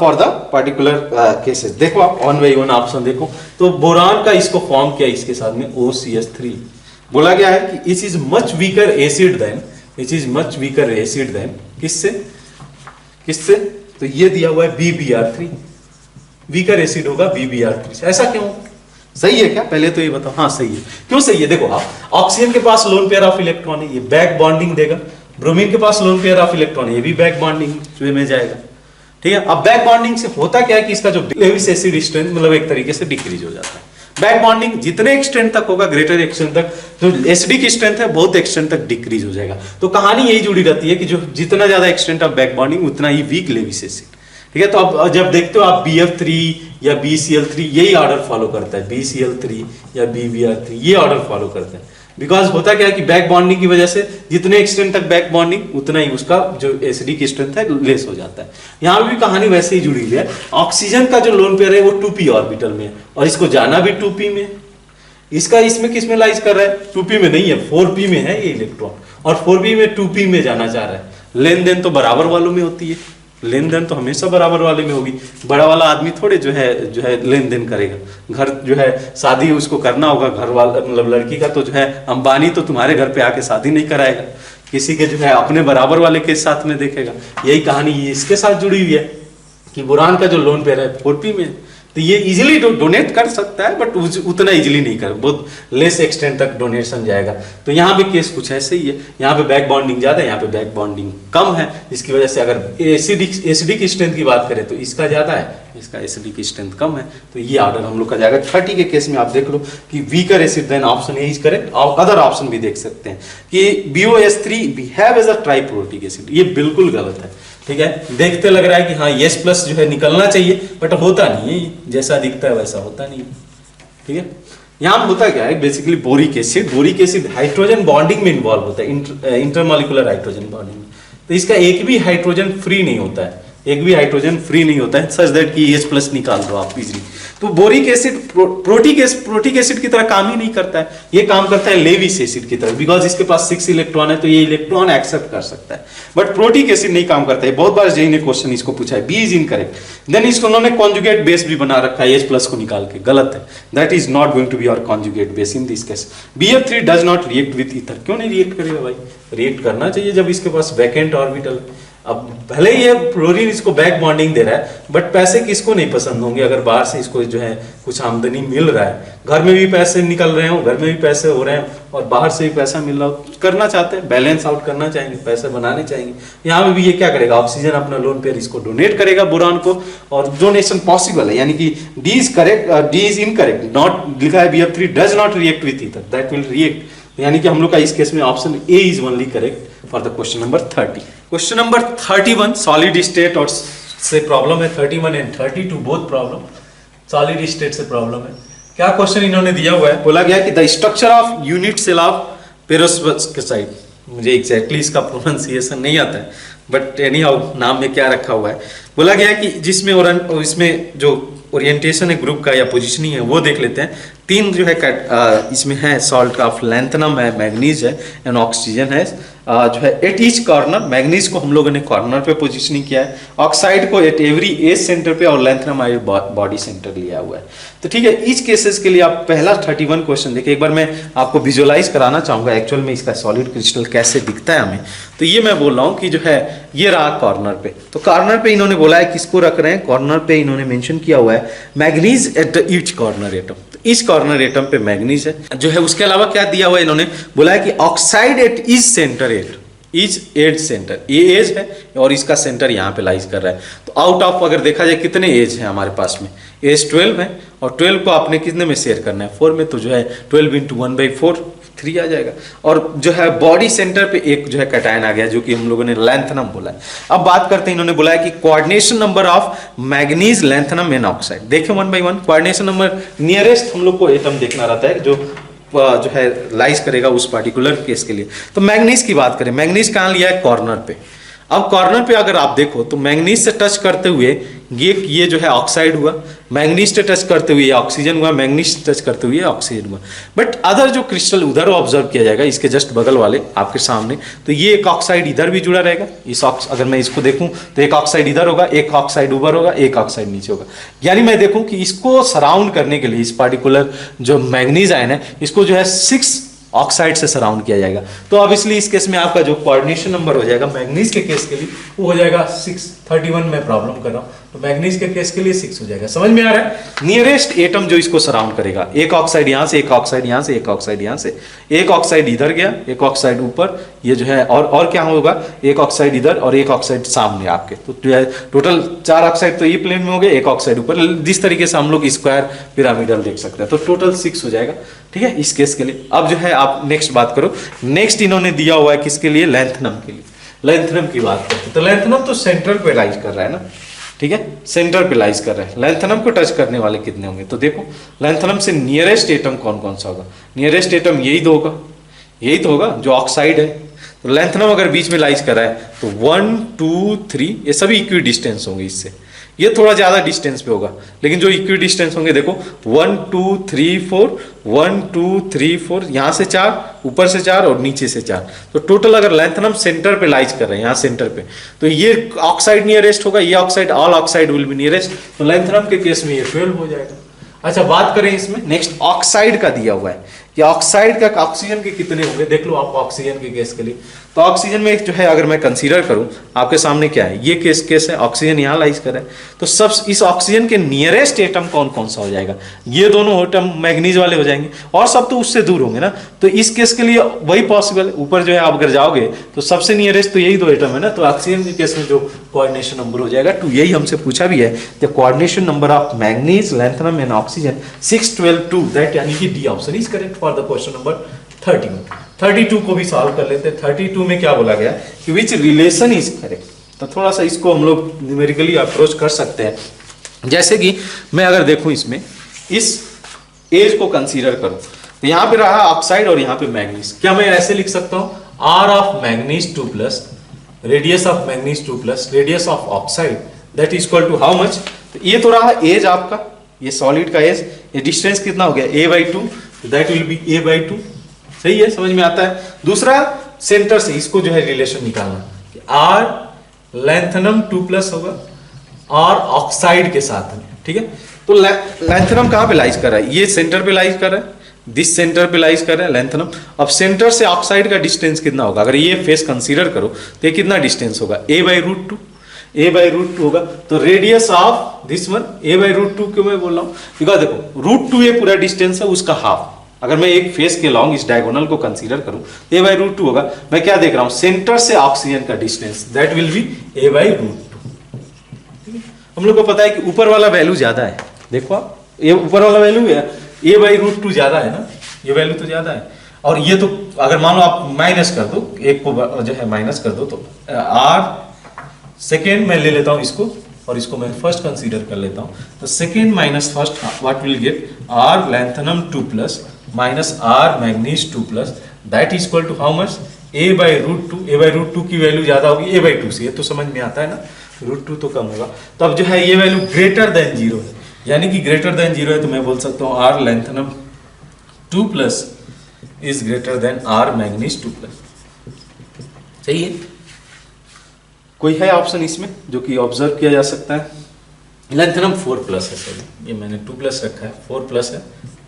for the particular cases. देखो आप वन बाई वन ऑप्शन देखो। तो बोरान का इसको फॉर्म किया इसके साथ में OCS3। बोला गया है कि it is much weaker acid than, it is much weaker acid than किससे किससे, तो ये दिया हुआ है BBr3। वीकर एसिड होगा BBr3। ऐसा क्यों? सही है क्या? पहले तो ये बताओ। हाँ सही है। क्यों सही है? देखो आप, ऑक्सीजन के पास लोन पेयर ऑफ इलेक्ट्रॉन है, ये बैक बॉन्डिंग देगा। ब्रोमीन के पास लोन पेयर ऑफ इलेक्ट्रॉन है, ये भी बैक बॉन्डिंग में जाएगा। ठीक है। अब बैक बॉन्डिंग से होता क्या है कि इसका जो लेविस एसिड स्ट्रेंथ मतलब एक तरीके से डिक्रीज हो जाता है। बैक बॉन्डिंग जितने एक्सटेंट तक होगा, ग्रेटर एक्सटेंट तक जो एसिडिक स्ट्रेंथ है बहुत एक्सटेंट तक डिक्रीज हो जाएगा। तो कहानी यही जुड़ी रहती है कि जो जितना ज्यादा एक्सटेंट ऑफ बैक बॉन्डिंग उतना ही वीक लेविस एसिड। ठीक है। तो अब जब देखते हो आप BF3 या BCl3 यही ऑर्डर फॉलो करता है, BCl3 या BBr3 ये ऑर्डर फॉलो करते हैं। बिकॉज होता क्या है कि बैक बॉन्डिंग की वजह से जितने एक्सटेंट तक बैक बॉन्डिंग उतना ही उसका जो एसिडिक स्ट्रेंथ है लेस हो जाता है। यहाँ भी कहानी वैसे ही जुड़ी हुई है। ऑक्सीजन का जो लोन पेयर है वो 2p ऑर्बिटल में है और इसको जाना भी 2p में। इसका इसमें किस में लाइज कर रहा है? 2p में नहीं है, 4p में है ये इलेक्ट्रॉन, और 4p में 2p में जाना चाह रहा है। लेन देन तो बराबर वालों में होती है, लेन देन तो हमेशा बराबर वाले में होगी। बड़ा वाला आदमी थोड़े जो है लेन देन करेगा। घर जो है शादी उसको करना होगा, घर वाला मतलब लड़की का तो जो है अंबानी तो तुम्हारे घर पे आके शादी नहीं कराएगा, किसी के जो है अपने बराबर वाले के साथ में देखेगा। यही कहानी इसके साथ जुड़ी हुई है कि बोरान का जो लोन पेयर है 4p में, तो ये इजीली डोनेट कर सकता है बट उतना इजीली नहीं कर, बहुत लेस एक्सटेंट तक डोनेशन जाएगा। तो यहाँ पे केस कुछ ऐसे ही है। यहाँ पे बैक बॉन्डिंग ज्यादा है, यहाँ पे बैक बॉन्डिंग कम है, जिसकी वजह से अगर एसिडिक स्ट्रेंथ की बात करें तो इसका ज्यादा है, इसका एसिडिक स्ट्रेंथ कम है। तो ये ऑर्डर हम लोग का जाएगा। 30 के केस में आप देख लो कि weaker acid than option A is correct. और अदर ऑप्शन भी देख सकते हैं कि BOS3 behave as a triprotic acid, ये बिल्कुल गलत है। ठीक है। देखते लग रहा है कि हाँ S+ जो है निकलना चाहिए बट होता नहीं है, जैसा दिखता है वैसा होता नहीं है। ठीक है। यहाँ होता क्या है basically boric acid hydrogen bonding में इन्वॉल्व होता है, इंटरमॉलिक्यूलर हाइड्रोजन बॉन्डिंग में। तो इसका एक भी हाइड्रोजन फ्री नहीं होता है, एक भी हाइड्रोजन फ्री नहीं होता है सच दैट कि H+ निकाल दो आप इजीली। तो बोरिक एसिड प्रोटिक एसिड की तरह काम ही नहीं करता है, ये काम करता है लेविस एसिड की तरह। बिकॉज इसके पास 6 इलेक्ट्रॉन है तो ये इलेक्ट्रॉन एक्सेप्ट कर सकता है, बट प्रोटिक एसिड नहीं काम करता है। बहुत बार जेई ने क्वेश्चन इसको पूछा है, बी इज इनकरेक्ट। देन इसको उन्होंने कॉन्जुगेट बेस भी बना रखा है H+ को निकाल के, गलत है। That is not going to be our conjugate base in this case. BF3 does not react with ether. क्यों नहीं रिएक्ट करेगा भाई? रिएक्ट करना चाहिए जब इसके पास वैकेंट ऑर्बिटल। अब भले ही फ्लोरीन इसको बैक बॉन्डिंग दे रहा है बट पैसे किसको नहीं पसंद होंगे अगर बाहर से इसको जो है कुछ आमदनी मिल रहा है। घर में भी पैसे निकल रहे हो, घर में भी पैसे हो रहे हैं और बाहर से भी पैसा मिल रहा हो, करना चाहते हैं, बैलेंस आउट करना चाहेंगे, पैसे बनाने चाहेंगे। यहाँ में भी ये क्या करेगा? ऑक्सीजन अपना लोन पेयर इसको डोनेट करेगा बोरान को, और डोनेशन पॉसिबल है, यानी कि D is correct, D is incorrect. Not लिखा है BF3 does not react with ether, that will react. यानी कि हम लोग का इस केस में option A is only correct for the question number 30। Question number 31 solid state और से प्रॉब्लम है। 31 and 32 both problem solid state से प्रॉब्लम है। क्या क्वेश्चन इन्होंने दिया हुआ है? बोला गया कि the structure of unit cell of perovskite, मुझे एग्जैक्टली इसका प्रोनाउंसिएशन नहीं आता है बट एनी हाउ नाम में क्या रखा हुआ है। बोला गया कि जिसमें और इसमें जो ओरिएंटेशन है ग्रुप का या पोजीशनिंग है वो देख लेते हैं। 3 जो है इसमें है सॉल्ट का लैंथनम है, मैग्नीज है एंड ऑक्सीजन है। जो है एट ईच कॉर्नर, मैग्नीज को हम लोगों ने कॉर्नर पे पोजीशनिंग किया है, ऑक्साइड को एट एवरी एज सेंटर पे और लैंथनम बॉडी सेंटर लिया हुआ है। तो ठीक है, इस केसेस के लिए आप पहला 31 क्वेश्चन देखिए। एक बार मैं आपको विजुअलाइज कराना चाहूंगा एक्चुअल में इसका सॉलिड क्रिस्टल कैसे दिखता है हमें। तो ये मैं बोल रहा हूँ कि जो है ये रहा कॉर्नर पे, तो कॉर्नर पे इन्होंने बोला है किसको रख रहे हैं, कॉर्नर पे इन्होंने मेंशन किया हुआ है manganese at each corner atom. इस कॉर्नर एटम पे मैग्नीज है जो है। उसके अलावा क्या दिया हुआ है इन्होंने, बोला है कि oxide at each centre at, each edge centre, ये एज है और इसका सेंटर यहाँ पे लाइज कर रहा है। तो आउट ऑफ अगर देखा जाए कितने एज है हमारे पास में, एज 12 है और 12 को आपने कितने में शेयर करना है 4 में, तो जो है 12 इंटू 1/4 3 आ जाएगा। और जो है बॉडी सेंटर पे एक जो है कैटायन आ गया जो कि हम लोगों ने लैंथनम बोला है। अब बात करते हैं, इन्होंने बोला है कि coordination number of manganese lanthanum and oxide. देखिए 1 by 1 कोऑर्डिनेशन नंबर, नियरेस्ट हम लोग को एटम देखना रहता है जो है लाइज करेगा उस पार्टिकुलर केस के लिए। तो मैग्नीज की बात करें, मैग्नीज कहाँ लिया है, कॉर्नर पे। अब कॉर्नर पे अगर आप देखो तो मैग्नीज से टच करते हुए ये जो है ऑक्साइड हुआ, मैंगनीज से टच करते हुए ऑक्सीजन हुआ, मैंगनीज से टच करते हुए ऑक्सीजन हुआ। बट अदर जो क्रिस्टल उधर ऑब्जर्व किया जाएगा, इसके जस्ट बगल वाले आपके सामने, तो ये एक ऑक्साइड इधर भी जुड़ा रहेगा। अगर मैं इसको देखूं तो एक ऑक्साइड इधर होगा, एक ऑक्साइड ऊपर होगा, एक ऑक्साइड नीचे होगा। यानी मैं देखूं कि इसको सराउंड करने के लिए इस पार्टिकुलर जो मैंगनीज आयन है, इसको जो है 6 ऑक्साइड से सराउंड किया जाएगा। तो ऑब्वियसली इस केस में आपका जो कोऑर्डिनेशन नंबर हो जाएगा मैंगनीज के केस के लिए वो हो जाएगा 6। 31 में प्रॉब्लम कर रहा हूं, तो मैंगनीज के केस के लिए 6 हो जाएगा। समझ में आ रहा है? नियरेस्ट एटम जो इसको सराउंड करेगा, एक ऑक्साइड यहां से, एक ऑक्साइड यहां से, एक ऑक्साइड यहां से, एक ऑक्साइड इधर गया, एक ऑक्साइड ऊपर, ये जो है और क्या होगा, एक ऑक्साइड इधर और एक ऑक्साइड सामने आपके, तो जो है टोटल 4 ऑक्साइड तो ये प्लेन में हो गए, एक ऑक्साइड ऊपर। जिस तरीके से हम लोग स्क्वायर पिरामिडल देख सकते हैं, तो टोटल 6 हो जाएगा। ठीक है, इस केस के लिए। अब जो है आप नेक्स्ट बात करो। नेक्स्ट इन्होंने दिया हुआ है किसके लिए? लैंथनम के लिए। लैंथनम की बात करते हैं तो लैंथनम तो सेंटर पे लाइज कर रहा है ना, ठीक है, सेंटर पे लाइज कर रहा है। लैंथनम को टच करने वाले कितने होंगे? तो देखो लैंथनम से नियरेस्ट एटम कौन कौन सा होगा? नियरेस्ट एटम यही तो होगा, यही तो होगा जो ऑक्साइड है। तो लैंथनम अगर बीच में लाइज कर रहा है तो 1 2 3 ये सभी इक्वी डिस्टेंस होंगे इससे। ये थोड़ा ज्यादा डिस्टेंस पे होगा, लेकिन जो इक्वी डिस्टेंस होंगे देखो 1 2 3 4, 1 2 3 4, यहां से 4, ऊपर से 4 और नीचे से 4। तो टोटल अगर लैंथनम सेंटर पे लाइज कर रहे हैं, यहाँ सेंटर पे, तो ये ऑक्साइड नियरेस्ट होगा, ये oxide, all oxide will be nearest. तो लैंथनम के केस में ये 12 हो जाएगा। अच्छा, बात करें इसमें नेक्स्ट ऑक्साइड का दिया हुआ है कि ऑक्साइड का ऑक्सीजन के कितने होंगे। देख लो आप ऑक्सीजन के केस के लिए, तो ऑक्सीजन में जो है अगर मैं कंसीडर करूं, आपके सामने क्या है, ये केस है, ऑक्सीजन यहाँ लाइज कर रहा है। तो सब इस ऑक्सीजन के नियरेस्ट एटम कौन कौन सा हो जाएगा? ये दोनों एटम मैग्नीज वाले हो जाएंगे, और सब तो उससे दूर होंगे ना। तो इस केस के लिए वही पॉसिबल है। ऊपर जो है आप अगर जाओगे तो सबसे नियरेस्ट तो यही 2 एटम है ना। तो ऑक्सीजन के केस में जो कोऑर्डिनेशन नंबर हो जाएगा 2, यही हमसे पूछा भी है, the coordination number of manganese, lanthanum and oxygen 6 12 2, that यानी कि D option is correct for the question number 31। 32 को भी सॉल्व कर लेते हैं। 32 में क्या बोला गया कि विच रिलेशन इज करेक्ट। तो थोड़ा सा इसको हम लोग न्यूमेरिकली अप्रोच कर सकते हैं। जैसे कि मैं अगर देखूं इसमें इस एज को कंसीडर करूं, तो यहां पे रहा ऑक्साइड और यहां पे मैग्नीज। क्या मैं ऐसे लिख सकता हूं, r of manganese 2 plus radius of manganese 2 plus radius of oxide that is equal to how much. तो ये तो रहा एज आपका, ये सॉलिड का एज, ये डिस्टेंस कितना हो गया a/2, that will B a/2। सही है, समझ में आता है। दूसरा सेंटर से इसको जो है रिलेशन निकालना कि आर लैंथनम 2 प्लस होगा और ऑक्साइड के साथ में, ठीक है। तो लैंथनम कहां पे लाइज कर रहा है? ये सेंटर पे लाइज कर रहा है, दिस सेंटर पे लाइज कर रहा है लैंथनम। अब सेंटर से ऑक्साइड का डिस्टेंस कितना होगा? अगर ये फेस कंसीडर करो तो ये कितना डिस्टेंस होगा? a/√2, a/√2 होगा। तो radius of this one a/√2 क्यों मैं बोल रहा हूं? बिकॉज देखो √2 ये पूरा डिस्टेंस है, उसका हाफ। अगर मैं एक फेस के लॉन्ग इस डायगोनल को कंसीडर करूं तो a/√2 होगा। मैं क्या देख रहा हूं, सेंटर से ऑक्सीजन का distance, that will B a/√2। हम लोग को पता है कि ऊपर वाला वैल्यू ज्यादा है। देखो आप, ये ऊपर वाला वैल्यू है a/√2 ज्यादा है ना, ये वैल्यू तो ज्यादा है। और ये तो अगर मान लो आप माइनस कर दो, एक को जो है माइनस कर दो, तो r सेकेंड मैं ले लेता हूं इसको, और इसको मैं फर्स्ट कंसीडर कर लेता हूं। तो second minus first what will get, r lanthanum 2 plus minus r manganese 2 plus, that is equal to how much, a/√2। a/√2 की वैल्यू ज्यादा होगी a/2 से, ये तो समझ में आता है ना, √2 तो कम होगा। तो अब जो है ये वैल्यू ग्रेटर देन 0 है, यानी कि ग्रेटर देन 0 है, तो मैं बोल सकता हूँ r lanthanum 2 plus is greater then r manganese 2 plus. सही है। कोई है ऑप्शन इसमें जो कि ऑब्जर्व किया जा सकता है? लैंथनम 4 प्लस है, सॉरी ये मैंने 2 प्लस रखा है, 4 प्लस है,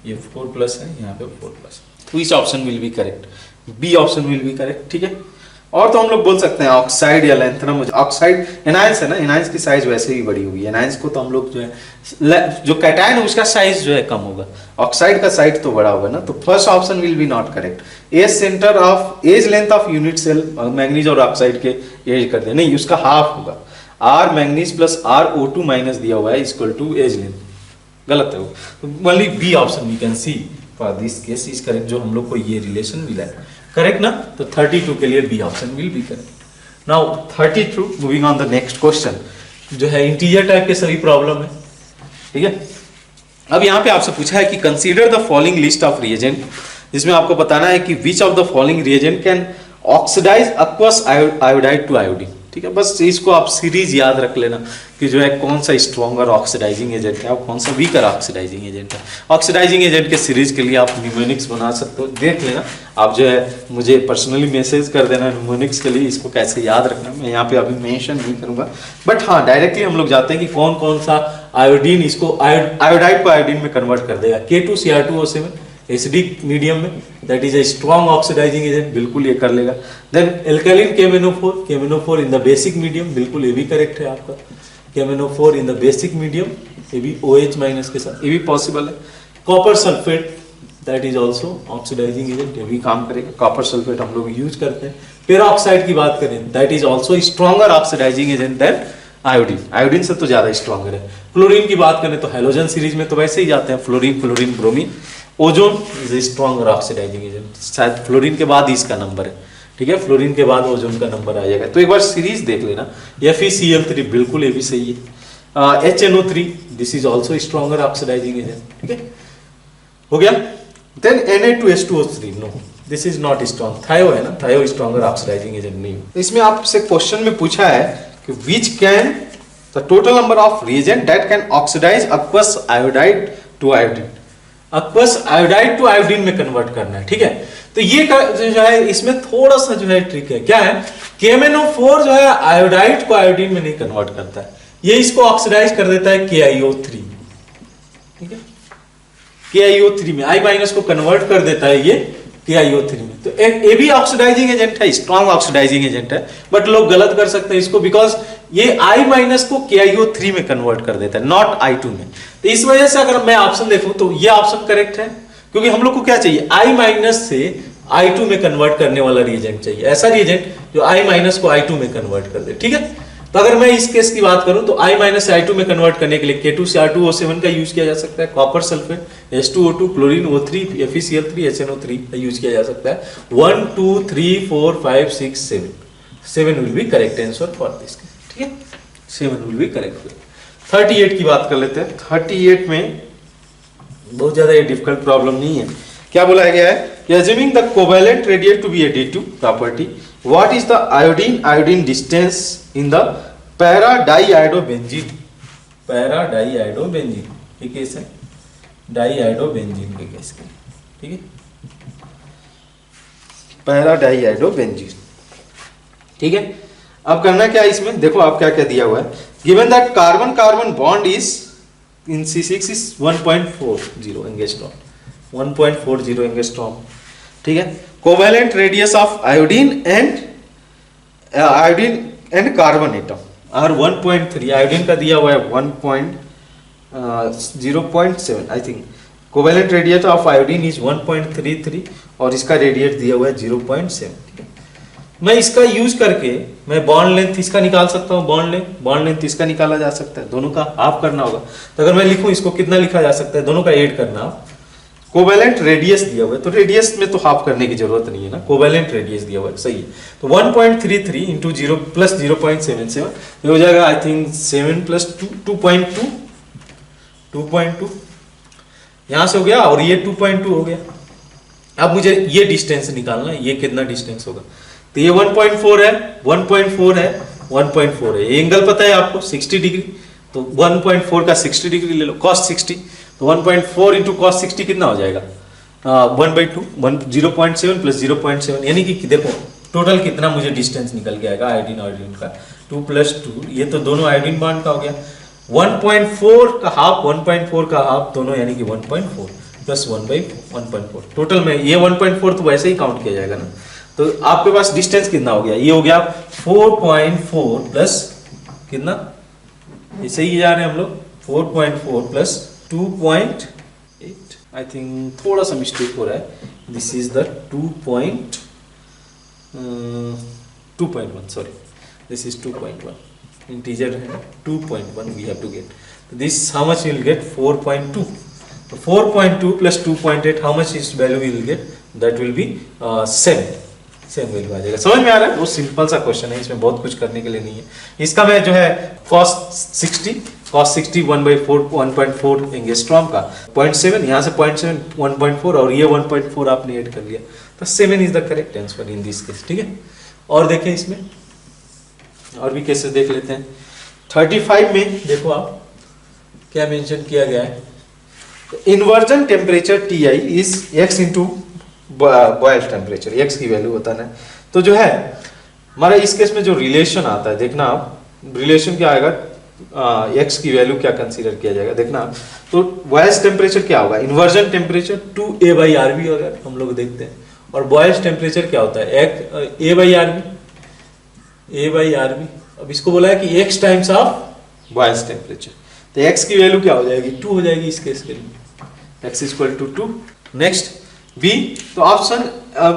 ये 4 प्लस है, यहाँ पे 4 प्लस। तो इस option will be correct, B option will be correct, ठीक है। और तो हम लोग बोल सकते हैं ऑक्साइड या लैंथनम। ऑक्साइड एनायंस है ना, एनायंस की साइज वैसे ही बड़ी होगी। एनायंस को तो हम लोग जो है, जो कैटायन है उसका साइज जो है कम होगा, ऑक्साइड का साइज तो बड़ा होगा ना। तो first option will be not correct. Edge centre of edge length of unit cell, manganese और ऑक्साइड के एज कर दे, नहीं उसका हाफ होगा। Are manganese plus RO2 minus दिया हुआ है इक्वल टू एज लेंथ, गलत है वो। Only b option we can see for this case is correct, जो हम लोग को ये रिलेशन मिला है, करेक्ट ना। तो 32 के लिए b option will be correct. Now 32, moving on the next question, जो है इंटीजर टाइप के सभी प्रॉब्लम है, ठीक है। अब यहाँ पे आपसे पूछा है कि consider the following list of reagent, जिसमें आपको बताना है कि which of the following reagent can oxidise aqueous iodide to iodine. ठीक है, बस इसको आप सीरीज याद रख लेना कि जो है कौन सा स्ट्रॉन्गर ऑक्सीडाइजिंग एजेंट है और कौन सा वीकर ऑक्सीडाइजिंग एजेंट है। ऑक्सीडाइजिंग एजेंट के सीरीज के लिए आप न्यूमोनिक्स बना सकते हो, देख लेना। आप जो है मुझे पर्सनली मैसेज कर देना न्यूमोनिक्स के लिए, इसको कैसे याद रखना मैं यहाँ पे अभी मेंशन नहीं करूंगा। बट हाँ, डायरेक्टली हम लोग जाते हैं कि कौन कौन सा आयोडीन इसको आयोडाइड को आयोडीन में कन्वर्ट कर देगा। K2Cr2O7 एसिडिक मीडियम में, that is a strong oxidising agent, बिल्कुल ये कर लेगा। Then alkaline KMnO4 in the basic medium, बिल्कुल ये भी करेक्ट है आपका। KMnO4 in the basic medium, ये भी OH माइनस के साथ, ये भी पॉसिबल है। Copper sulphate, that is also oxidising agent, ये भी काम करेगा। कॉपर सल्फेट हम लोग यूज करते हैं। पेरोक्साइड की बात करें, that is also stronger oxidising agent than iodine, iodine से तो ज्यादा स्ट्रॉन्गर है। फ्लोरीन की बात करें तो हेलोजन सीरीज में तो वैसे ही जाते हैं, fluorine, chlorine, bromine. Ozone is a stronger oxidising agent, शायद फ्लोरीन के बाद ही इसका नंबर है, ठीक है, फ्लोरीन के बाद ओजोन का नंबर आ जाएगा। तो एक बार सीरीज देख लेना। FeCl3 बिल्कुल ये भी सही है। HNO3 this is also stronger oxidising agent, ठीक है, हो गया। Then Na2H2O3, no this is not strong. Thio है ना, थायो स्ट्रॉन्गर ऑक्सीडाइजिंग एजेंट नहीं है। इसमें आपसे क्वेश्चन में पूछा है कि which can the total number of reagent that can oxidise aqueous iodide to iodine, aqueous iodide to iodine में कन्वर्ट करना है, ठीक है। तो ये जो है इसमें थोड़ा सा जो है ट्रिक है, क्या है, KMnO4 जो है आयोडाइड को आयोडीन में नहीं कन्वर्ट करता है, ये इसको ऑक्सीडाइज कर देता है KiO3, ठीक है, KiO3 में I माइनस को कन्वर्ट कर देता है ये KiO3 में। तो ये भी ऑक्सीडाइजिंग एजेंट है, स्ट्रॉन्ग ऑक्सीडाइजिंग एजेंट है, बट लोग गलत कर सकते हैं इसको, बिकॉज ये I माइनस को KiO3 में कन्वर्ट कर देता है, नॉट I2 में। तो इस वजह से अगर मैं ऑप्शन देखूं तो ये ऑप्शन करेक्ट है, क्योंकि हम लोग को क्या चाहिए, I माइनस से I2 में कन्वर्ट करने वाला रिएजेंट चाहिए, ऐसा रिएजेंट जो I माइनस को I2 में कन्वर्ट कर दे, ठीक है। तो अगर मैं इस केस की बात करूं तो I माइनस से I2 में कन्वर्ट करने के लिए K2Cr2O7 का यूज किया जा सकता है, copper sulphate, H2O2, chlorine O3, FeCl3, HNO3 का यूज किया जा सकता है। 1 2 3 4 5 6 7 will be correct answer for this, ठीक है, 7 विल बी करेक्ट। 38 की बात कर लेते हैं। 38 में बहुत ज्यादा ये डिफिकल्ट प्रॉब्लम नहीं है। क्या बोला गया है कि assuming the covalent radius to be additive property, what is the iodine distance in the para diiodobenzene? para diiodobenzene ये केस है, diiodobenzene के केस के, ठीक है, para diiodobenzene, ठीक है। अब करना क्या है इसमें, देखो आप क्या क्या दिया हुआ है। given that carbon carbon bond is in C6 is 1.40 angstrom, 1.40 angstrom, ठीक है। Covalent radius of iodine and carbon atom और 1.3, आयोडीन का दिया हुआ है 0.7 I think. Covalent radius of iodine is 1.33 और इसका रेडियस दिया हुआ है 0.7, ठीक है। मैं इसका यूज करके मैं बॉन्ड लेंथ इसका निकाल सकता हूँ, बॉन्ड लेंथ इसका निकाला जा सकता है, दोनों का हाफ करना होगा। तो अगर मैं लिखूं इसको कितना लिखा जा सकता है, दोनों का ऐड करना। कोवेलेंट रेडियस दिया हुआ है तो रेडियस में तो हाफ करने की जरूरत नहीं है ना, कोवेलेंट रेडियस दिया हुआ है, सही है। तो 1.33 इंटू 0 प्लस 0.77 ये हो जाएगा आई थिंक 7 प्लस 2.2 यहां से हो गया और ये 2.2 हो गया। अब मुझे ये डिस्टेंस निकालना है, ये कितना डिस्टेंस होगा, तो ये 1.4 है, 1.4 है, 1.4 है। ये एंगल पता है आपको 60 डिग्री, तो 1.4 का 60 डिग्री ले लो, cos 60, तो 1.4 इंटू cos 60 कितना हो जाएगा 1/2, 0.7 प्लस 0.7, यानी कि देखो टोटल कितना मुझे डिस्टेंस निकल के आएगा आयोडीन का 2 प्लस 2, ये तो दोनों आयोडीन बॉन्ड का हो गया। 1.4 का हाफ, 1.4 का हाफ दोनों, यानी कि 1.4 प्लस 1/1.4, टोटल में ये 1.4 तो वैसे ही काउंट किया जाएगा ना। तो आपके पास डिस्टेंस कितना हो गया, ये हो गया 4.4 प्लस कितना, इसे ही जा रहे हैं हम लोग, 4.4 प्लस 2.8, आई थिंक थोड़ा सा मिस्टेक हो रहा है, this is the 2.1 sorry, this is 2.1 integer है, 2.1 we have to get, this how much will get 4.2, तो 4.2 plus 2.8 how much is value will get, that will be 7 value आ जाएगा। समझ में आ रहा है, बहुत सिंपल सा क्वेश्चन है, इसमें बहुत कुछ करने के लिए नहीं है। इसका मैं जो है cos 60 1/4 1.4 एंगस्ट्रॉम का 0.7, यहाँ से 0.7 1.4 और ये 1.4 आपने ऐड कर लिया, तो 7 is the correct answer in this case, ठीक है। और देखें इसमें और भी केसेस देख लेते हैं। 35 में देखो आप क्या मेंशन किया गया है, inversion temperature Ti is x into Boyle temperature, x की वैल्यू बताना है। तो जो है हमारा इस केस में जो रिलेशन आता है, देखना आप रिलेशन क्या आएगा, x की वैल्यू क्या कंसीडर किया जाएगा, देखना आप। तो बॉयल्स टेम्परेचर क्या होगा, इन्वर्जन टेम्परेचर 2a/RB अगर हम लोग देखते हैं, और बॉयल्स टेम्परेचर क्या होता है a/RB। अब इसको बोला है कि x times of boils temperature, तो x की वैल्यू क्या हो जाएगी, 2 हो जाएगी इस केस के लिए, x equal to 2। Next b, तो ऑप्शन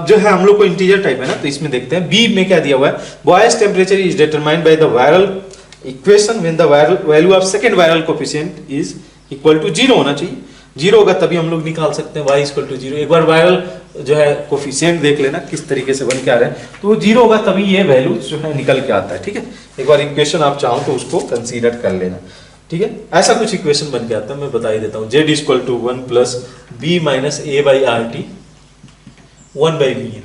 जो है हम लोग को इंटीजर टाइप है ना, तो इसमें देखते हैं बी में क्या दिया हुआ है, Boyle's temperature is determined by the virial equation when the virial value of second virial coefficient is equal to 0 होना चाहिए। 0 होगा तभी हम लोग निकाल सकते हैं y इक्वल टू 0। एक बार वायरल जो है कोफिशिएंट देख लेना किस तरीके से बन के आ रहा है, तो 0 होगा तभी ये वैल्यू जो है निकल के आता है। ठीक है, एक बार इक्वेशन आप चाहो तो उसको कंसीडर कर लेना। ठीक है, ऐसा कुछ इक्वेशन बन के आता है, मैं बता ही देता हूँ। z equal to 1 plus b minus a/RT 1/b है।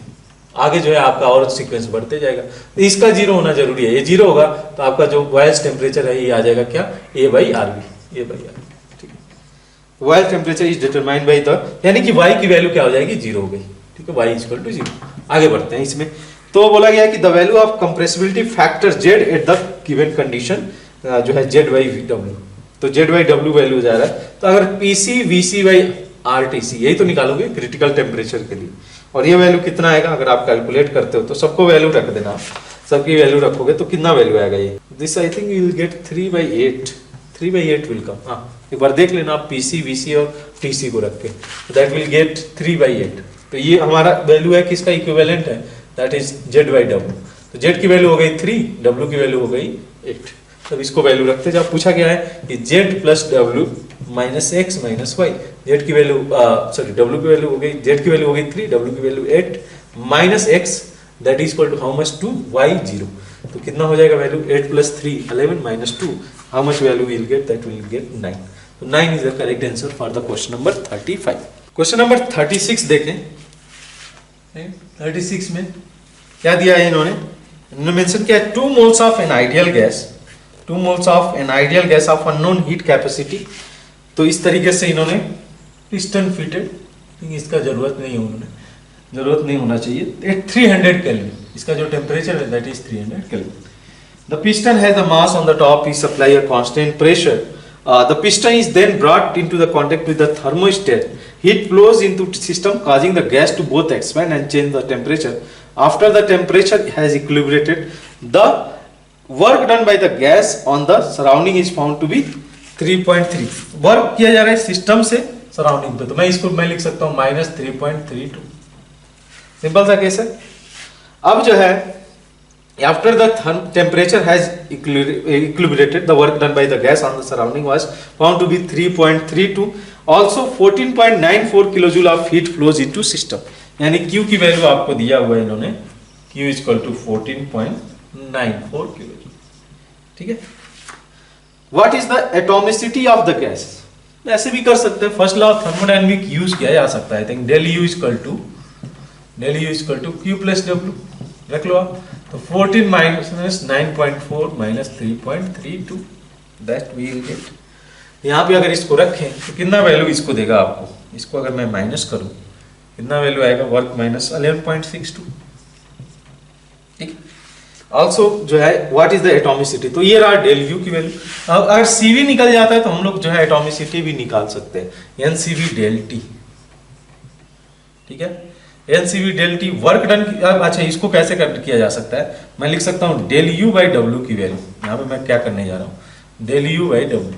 आगे जो है आपका और सीक्वेंस बढ़ते जाएगा, तो इसका 0 होना जरूरी है। ये 0 होगा तो आपका जो बॉयल्स टेम्परेचर है ये आ जाएगा क्या, a/RB। ठीक है, Boyle temperature is determined by the, यानी कि y की वैल्यू क्या हो जाएगी, 0 हो गई। ठीक है, y इक्वल टू 0। आगे बढ़ते हैं इसमें, तो बोला गया है कि the value of compressibility factor z at the given condition जो है z/w, तो z/w वैल्यू जा रहा है। तो अगर Pc Vc/RTC यही तो निकालोगे क्रिटिकल टेम्परेचर के लिए, और ये वैल्यू कितना आएगा अगर आप कैलकुलेट करते हो तो सबको वैल्यू रख देना, सबकी वैल्यू रखोगे तो कितना वैल्यू आएगा ये, this I think you will gate 3/8 will come. हाँ, एक बार देख लेना आप Pc Vc और Tc को रख के, दैट विल गेट 3/8। तो ये हमारा वैल्यू है किसका इक्विवेलेंट है, दैट इज z/w। तो z की वैल्यू हो गई 3, w की वैल्यू हो गई 8। तब इसको वैल्यू रखते जब पूछा गया है कि z plus w minus x minus y, z की वैल्यू सॉरी w की वैल्यू हो गई, z की वैल्यू हो गई 3, w की value 8 minus x that is equal to how much, 2, y 0। तो कितना हो जाएगा value, 8 plus 3 11 minus 2, how much value will get, that will get 9। तो 9 is the correct answer for the question number 35। Question number 36 देखें। 36 में क्या दिया है इन्होंने मेंशन किया 2 moles of an ideal gas, 2 moles of an ideal gas off unknown heat capacity. तो इस तरीके से इन्होंने पिस्टन फिटेड, इसका जरूरत नहीं होना चाहिए। 300 केल्विन इसका जो टेम्परेचर है that is 300 kelvin. The piston has the mass on the top, is supply a constant pressure. The piston is then brought into the contact with the thermostat. Heat flows into the system causing the gas to both expand and change the temperature. After the temperature has equilibrated, the work done by the gas on the surrounding is found to be 3.3। Work किया जा रहा है system से surrounding पे, तो मैं इसको लिख सकता हूँ -3.32। सिंपल सा केस है। अब जो है after the temperature has equilibrated, the work done by the gas on the surrounding was found to be 3.32। also 14.94 kilojoule of heat flows into system, यानी Q की वैल्यू आपको दिया हुआ है इन्होंने, Q is equal to 14.94 kilojoule. ठीक है, what is the atomicity of the gas, ऐसे भी कर सकते हैं, first law of thermodynamic use किया जा सकता है। I think del U is equal to Q plus W, रख लो आप। तो 14 minus 9.4 minus 3.32 that we will get. यहाँ पे अगर इसको रखें तो कितना वैल्यू इसको देगा आपको, इसको अगर मैं माइनस करूँ कितना वैल्यू आएगा, वर्क माइनस 11.62। ठीक, ऑल्सो जो है व्हाट इज द एटॉमिसिटी, तो ये रहा डेल यू की वैल्यू। अगर CV निकल जाता है तो हम लोग जो है एटॉमिसिटी भी निकाल सकते हैं, NCV del T। ठीक है, NCV del T work done. अच्छा, इसको कैसे किया जा सकता है, मैं लिख सकता हूँ del U by W की वैल्यू, यहाँ पे मैं क्या करने जा रहा हूँ, del U by W।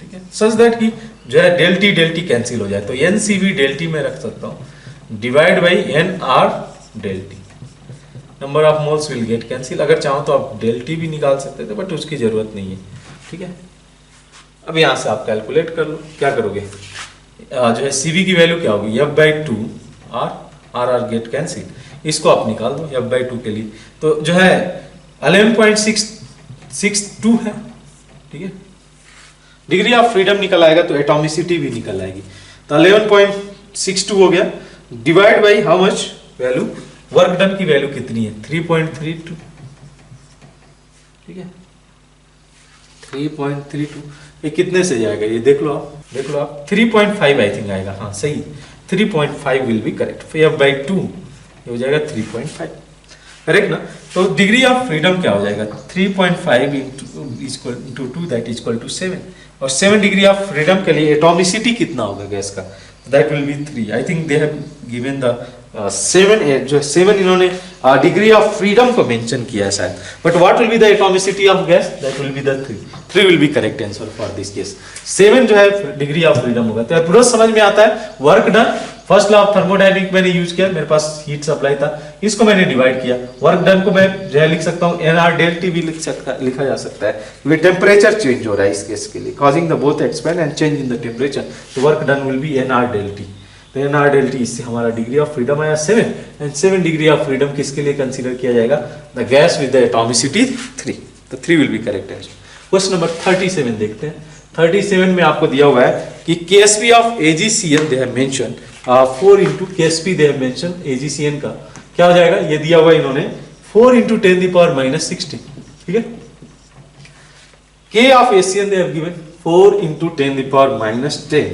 ठीक है, सच दैट कि जो है del T कैंसिल हो जाए, तो NCV del T में रख सकता हूँ divide by NR del T, number of moles will get cancel. अगर चाहो तो आप del T भी निकाल सकते थे, बट उसकी जरूरत नहीं है। ठीक है, अब यहाँ से आप कैलकुलेट कर लो, क्या करोगे, जो है CV की वैल्यू क्या होगी, F/2 R गेट कैंसिल, इसको आप निकाल दो F/2 के लिए, तो जो है 11.662 है। ठीक है, डिग्री ऑफ फ्रीडम निकल आएगा तो एटॉमिसिटी भी निकल आएगी, तो 11.62 हो गया, divide by how much value, work done की वैल्यू कितनी है 3.32। ठीक है 3.32 ये कितने से जाएगा ये देख लो आप 3.5 आई थिंक आएगा, हाँ सही 3.5 will be correct, f by 2 ये हो जाएगा 3.5 करेक्ट ना। तो डिग्री ऑफ फ्रीडम क्या हो जाएगा 3.5 into 2 that is equal to 7 और 7 डिग्री ऑफ फ्रीडम के लिए एटॉमिसिटी कितना होगा गैस का that will B 3 I think they have given the 7 इन्होंने डिग्री ऑफ फ्रीडम को मेंशन किया है शायद, but what will be the atomicity of gas that will be the 3 will be correct answer for this case. 7 जो है degree of freedom होगा। तो पूरा समझ में आता है work done, first law of thermodynamic मैंने यूज किया, मेरे पास हीट सप्लाई था, इसको मैंने डिवाइड किया, वर्क डन को मैं जो है लिख सकता हूँ nr del T भी लिखा जा सकता है, ये टेम्परेचर चेंज हो रहा है इस केस के लिए causing the both expand and change in the temperature, तो work done will be nr del T। तो nr del T इससे हमारा डिग्री ऑफ फ्रीडम आया 7 एंड 7 डिग्री ऑफ फ्रीडम किसके लिए कंसीडर किया जाएगा the gas with the atomicity 3, तो 3 will be correct answer. Question number 37 देखते हैं। 37 में आपको दिया हुआ है कि KSP of AgCN they have mention 4 into KSP they have mention AgCN का क्या हो जाएगा, ये दिया हुआ इन्होंने 4 into 10 the power minus 16, ठीक है। K of ACN they have given 4 into 10 the power minus 10.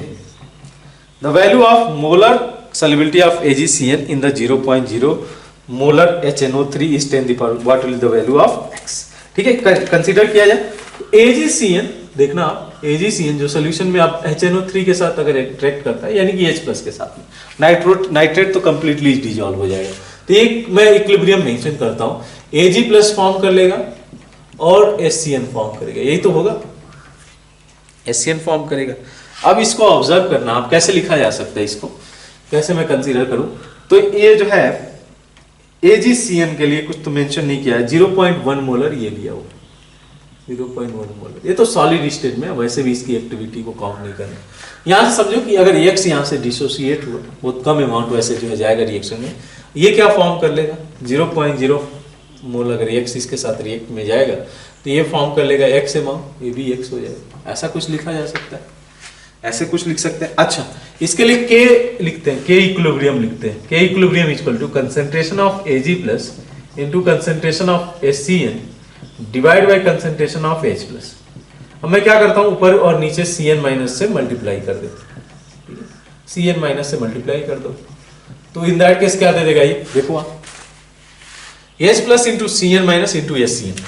The value of molar solubility of AgCN in the 0.0 molar HNO3 is 10 the power, what will be the value of X, ठीक है। Consider किया जाए AgCN, देखना आप AgCN जो solution में आप HNO3 के साथ अगर इंटरेक्ट करता है यानी कि H+ के साथ में नाइट्रेट तो कंप्लीटली डिसॉल्व हो जाएगा। तो एक मैं इक्विलिब्रियम मेंशन करता हूं Ag+ फॉर्म कर लेगा और HCN फॉर्म करेगा, यही तो होगा HCN फॉर्म करेगा। अब इसको ऑब्जर्व करना आप कैसे लिखा जा सकता है, इसको कैसे मैं कंसीडर करूं, तो ये जो है AgCN के लिए कुछ तो मेंशन नहीं किया है, 0.1 मोलर ये लिया हुआ 0.1 मोलर, ये तो सॉलिड स्टेट में, वैसे भी इसकी एक्टिविटी को काउंट नहीं करना। यहां से समझो कि अगर X यहां से डिसोसिएट हुआ बहुत कम अमाउंट वैसे जो है जाएगा रिएक्शन में, ये क्या फॉर्म कर लेगा 0.0 मोल, अगर X इसके साथ रिएक्ट में जाएगा तो ये फॉर्म कर लेगा X अमाउंट, ये भी X हो जाएगा। ऐसा कुछ लिखा जा सकता है, ऐसे कुछ लिख सकते हैं। अच्छा इसके लिए K लिखते हैं, K इक्विलिब्रियम लिखते हैं, K equilibrium equal to concentration of Ag+ into concentration of HCN divide by concentration of H+। अब मैं क्या करता हूं ऊपर और नीचे Cn- से मल्टीप्लाई कर देता हूं, Cn- से मल्टीप्लाई कर दो, तो इन दैट केस क्या दे देगा ये देखो आप H+ into Cn- into HCN,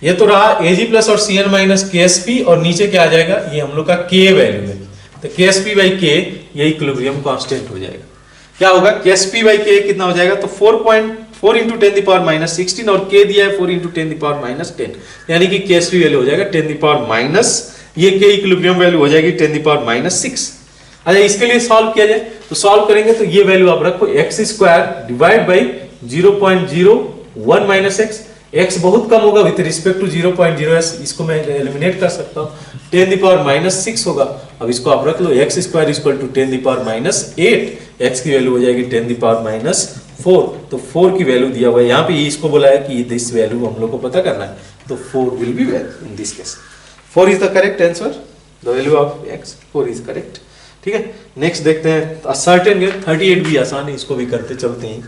ये तो रहा Ag+ और Cn- KSP और नीचे क्या आ जाएगा ये हम लोग का K वैल्यू है, तो KSP by K ये इक्विलिब्रियम कांस्टेंट हो जाएगा। क्या होगा KSP by K कितना हो जाएगा, तो 4 into 10 the power minus 16 और K दिया है 4 into 10 the power minus 10, यानी कि KSP वैल्यू हो जाएगा 10 the power minus, ये K इक्विलिब्रियम वैल्यू हो जाएगी 10 the power minus 6। अच्छा इसके लिए सॉल्व किया जाए तो सॉल्व करेंगे तो ये वैल्यू आप रखो x² divide by 0.01 minus x बहुत कम होगा विथ रिस्पेक्ट टू 0.0s, इसको मैं एलिमिनेट कर सकता हूँ 10 the power minus 6 होगा। अब इसको आप रख लो x² equal to 10 the power minus 8, x की वैल्यू हो जाएगी 10 the power minus 4, तो 4 की वैल्यू दिया हुआ है यहाँ पे, इसको बोला है कि दिस वैल्यू हम लोग को पता करना है, तो 4 will be value in this case 4 is the correct answer, the value of x 4 is correct. ठीक है नेक्स्ट देखते हैं सर्टेन गैस, 38 भी आसान है, इसको भी करते चलते हैं।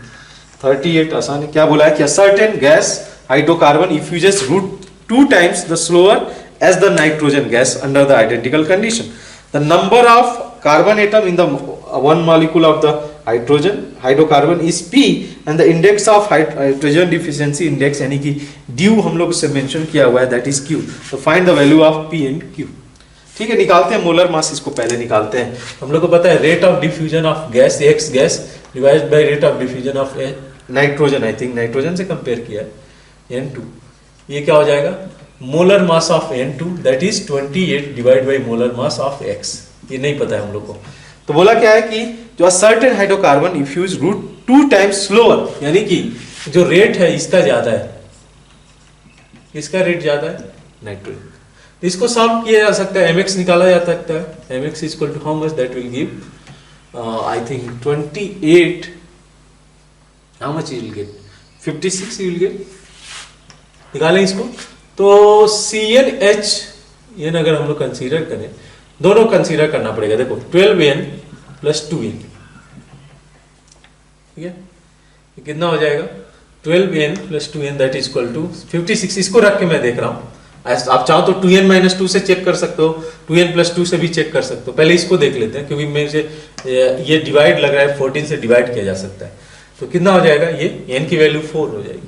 38 आसान है, क्या बोला है कि certain gas hydrocarbon effuses root 2 times the slower as the nitrogen gas under the identical condition. The number of carbon atom in the one molecule of the hydrocarbon is P and the index of hydrogen deficiency index यानी कि due हम लोग से mention किया हुआ है that is Q. So find the value of P and Q. ठीक है निकालते हैं मोलर मास, इसको पहले निकालते हैं। हम लोग को पता है rate of diffusion of gas X gas divided by rate of diffusion of nitrogen, I think nitrogen से कंपेयर किया है N2, ये क्या हो जाएगा molar mass of N2 that is 28 divide by molar mass of X, ये नहीं पता है हम लोग को। तो बोला क्या है कि जो certain hydrocarbon effuse root 2 times slower, यानी कि जो रेट है इसका ज्यादा है, इसका रेट ज्यादा है नाइट्रोजन। इसको सॉल्व किया जा सकता है, mx निकाला जा सकता है, mx equal to how much that will give I think 28, how much you will get 56 you will get, निकालें इसको। तो CnH ये अगर हम लोग कंसीडर करें, दोनों कंसीडर करना पड़ेगा, देखो 12n + 2n, ठीक है ये कितना हो जाएगा 12n plus 2n that is equal to 56। इसको रख के मैं देख रहा हूँ, आप चाहो तो 2n माइनस 2 से चेक कर सकते हो, 2n प्लस 2 से भी चेक कर सकते हो। पहले इसको देख लेते हैं क्योंकि मेरे से ये डिवाइड लग रहा है, 14 से डिवाइड किया जा सकता है। तो कितना हो जाएगा, ये n की वैल्यू 4 हो जाएगी,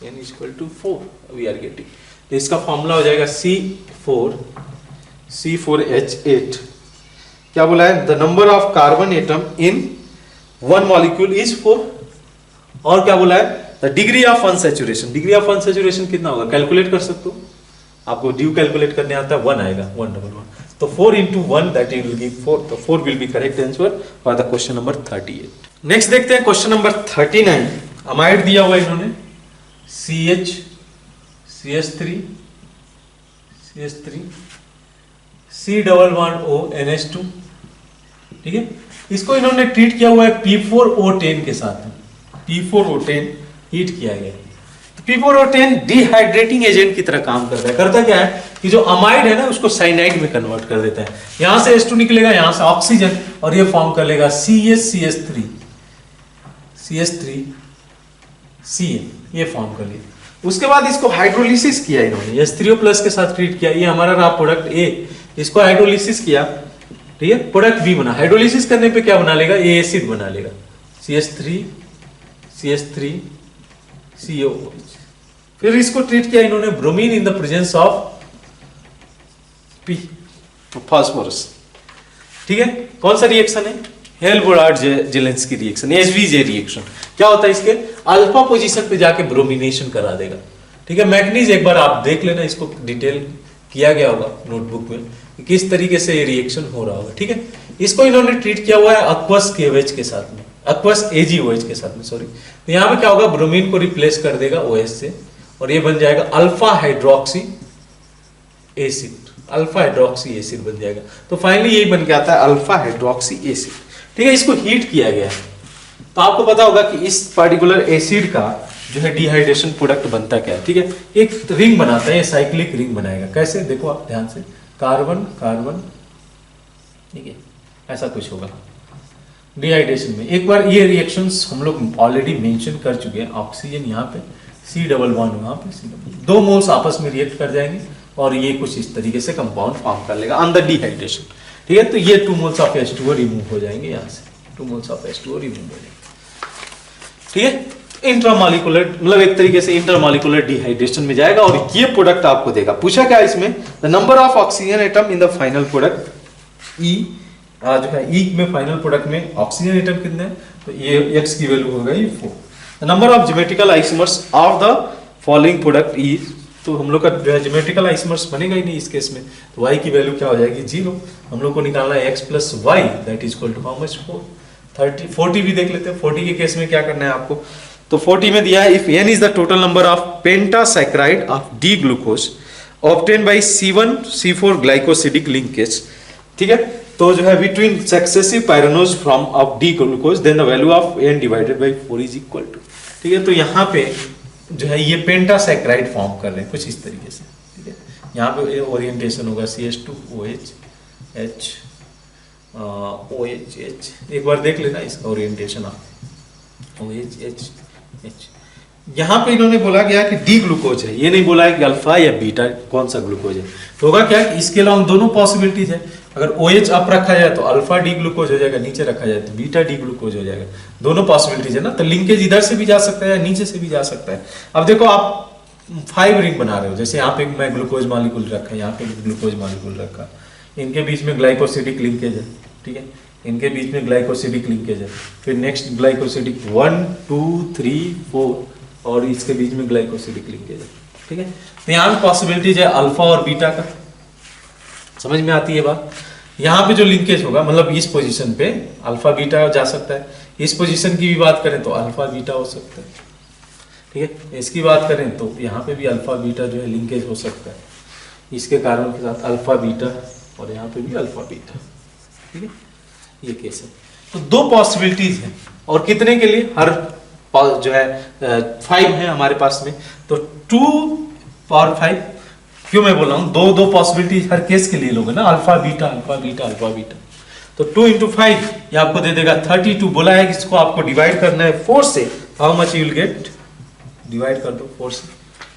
n is equal to 4 we are getting. तो इसका फॉर्मूला हो जाएगा C4H8। क्या बोला है, the number of carbon atom in one molecule is 4। और क्या बोला है, the degree of unsaturation. Degree of unsaturation कितना होगा, कैलकुलेट कर सकते हो, आपको ड्यू कैलकुलेट करने आता है, 1 आएगा, 111। तो 4 into 1 that it will give 4, तो 4 will be correct answer for the question number 38। Next देखते हैं क्वेश्चन नंबर 39। अमाइड दिया हुआ इन्होंने CH CH3 C double bond O NH2, ठीक है। इसको इन्होंने ट्रीट किया हुआ है P4O10 के साथ, P4O10 हीट किया गया। तो P4O10 डिहाइड्रेटिंग एजेंट की तरह काम करता है। करता क्या है कि जो अमाइड है ना उसको साइनाइड में कन्वर्ट कर देता है। यहां से H2 निकलेगा, यहां से ऑक्सीजन, और ये फॉर्म कर लेगा CH CN, ये फॉर्म कर लिया। उसके बाद इसको हाइड्रोलिसिस किया इन्होंने, H3O प्लस के साथ ट्रीट किया। ये हमारा रहा प्रोडक्ट A, इसको हाइड्रोलिसिस किया, ठीक है, प्रोडक्ट B बना। हाइड्रोलिसिस करने पे क्या बना लेगा, ये एसिड बना लेगा, CH3 COOH। फिर इसको ट्रीट किया इन्होंने bromine in the presence of P, phosphorus, ठीक है। कौन सा रिएक्शन है, हेल्बोडार्ड-जेलेंस्की रिएक्शन, HVJ रिएक्शन। क्या होता है, इसके अल्फा पोजीशन पे जाके ब्रोमिनेशन करा देगा, ठीक है। मैग्नीज एक बार आप देख लेना, इसको डिटेल किया गया होगा नोटबुक में कि किस तरीके से ये रिएक्शन हो रहा होगा, ठीक है। इसको इन्होंने ट्रीट किया हुआ है अक्वस KOH के साथ में, अक्वस AgOH के साथ में, सॉरी। तो यहाँ पे क्या होगा, ब्रोमीन को रिप्लेस कर देगा OH से, और ये बन जाएगा alpha hydroxy acid, alpha hydroxy acid बन जाएगा। तो फाइनली यही बन के आता है अल्फा हाइड्रोक्सी एसिड, ठीक है। इसको हीट किया गया है, तो आपको पता होगा कि इस पर्टिकुलर एसिड का जो है डिहाइड्रेशन प्रोडक्ट बनता क्या है, ठीक है। एक रिंग बनाता है, ये साइक्लिक रिंग बनाएगा। कैसे, देखो आप ध्यान से, कार्बन कार्बन, ठीक है, ऐसा कुछ होगा डिहाइड्रेशन में। एक बार ये रिएक्शंस हम लोग ऑलरेडी मेंशन कर चुके हैं। ऑक्सीजन यहाँ पे, C डबल बॉन्ड वहां पे, C डबल, दो मोल्स आपस में रिएक्ट कर जाएंगे और ये कुछ इस तरीके से कंपाउंड फॉर्म कर लेगा अंडर डिहाइड्रेशन, ठीक है। तो ये 2 मोल्स ऑफ H2O रिमूव हो जाएंगे, यहाँ से 2 मोल्स ऑफ H2O रिमूव हो जाएंगे, ठीक है। इंट्रामॉलिक्यूलर, मतलब एक तरीके से इंटरमॉलिक्यूलर डिहाइड्रेशन में जाएगा और ये प्रोडक्ट आपको देगा। पूछा क्या इसमें, the number of oxygen atom in the final product E, जो है E में फाइनल प्रोडक्ट में ऑक्सीजन एटम कितने हैं, तो ये X की वैल्यू होगा ये 4। The number of geometrical isomers of the following product E, तो हम लोग का जो है ज्योमेट्रिकल आइसोमर्स बनेगा ही नहीं इस केस में, तो Y की वैल्यू क्या हो जाएगी, 0। हम लोग को निकालना है X plus Y that is equal to how much, 4। 30 40 भी देख लेते हैं। 40 के केस में क्या करना है आपको, तो 40 में दिया है if n is the total number of pentasaccharide of D glucose obtained by C1C4 glycosidic linkage, ठीक है। तो जो है between successive pyranose from of D glucose then the value of n divided by 4 is equal to, ठीक है। तो यहाँ पे जो है ये पेंटासाइक्राइड फॉर्म कर रहे हैं कुछ इस तरीके से, ठीक है। यहाँ पे ओरिएंटेशन होगा CH2OH H OH H, एक बार देख लेना इसका ओरिएंटेशन आप OH H H। यहाँ पे इन्होंने बोला गया कि डी ग्लूकोज है, ये नहीं बोला है कि अल्फा या बीटा कौन सा ग्लूकोज है। तो होगा क्या कि इसके अलावा दोनों पॉसिबिलिटीज है, अगर OH अप रखा जाए तो अल्फा डी ग्लूकोज हो जाएगा, नीचे रखा जाए तो बीटा डी ग्लूकोज हो जाएगा। दोनों पॉसिबिलिटीज है ना, तो लिंकेज इधर से भी जा सकता है, नीचे से भी जा सकता है। अब देखो आप 5 रिंग बना रहे हो, जैसे यहाँ पे मैं ग्लूकोज मॉलिक्यूल रखा, यहाँ पे ग्लूकोज मॉलिक्यूल रखा, इनके बीच में ग्लाइकोसिडिक लिंकेज है, ठीक है, इनके बीच में ग्लाइकोसिडिक लिंकेज है। फिर नेक्स्ट ग्लाइकोसिडिक 1 2 3 4 और इसके बीच में ग्लाइकोसिडिक लिंकेज है, ठीक है। तो यहाँ पे पॉसिबिलिटीज है अल्फा और बीटा का, समझ में आती है बात। यहाँ पे जो लिंकेज होगा मतलब इस पोजीशन पे अल्फा बीटा जा सकता है, इस पोजीशन की भी बात करें तो अल्फा बीटा हो सकता है, ठीक है। इसकी बात करें तो यहाँ पे भी अल्फा बीटा जो है लिंकेज हो सकता है, इसके कारण के साथ अल्फा बीटा और यहाँ पे भी अल्फा बीटा, ठीक है, ये केस है। तो 2 पॉसिबिलिटीज हैं और कितने के लिए, हर जो है 5 है हमारे पास में, तो 2 पावर 5, क्यों मैं बोल रहा हूँ 2 पॉसिबिलिटीज हर केस के लिए लोगे ना, alpha beta alpha beta alpha beta. तो 2 into 5 ये आपको दे देगा 32। बोला है कि इसको आपको डिवाइड करना है 4 से, how much you will gate, divide कर दो 4 से,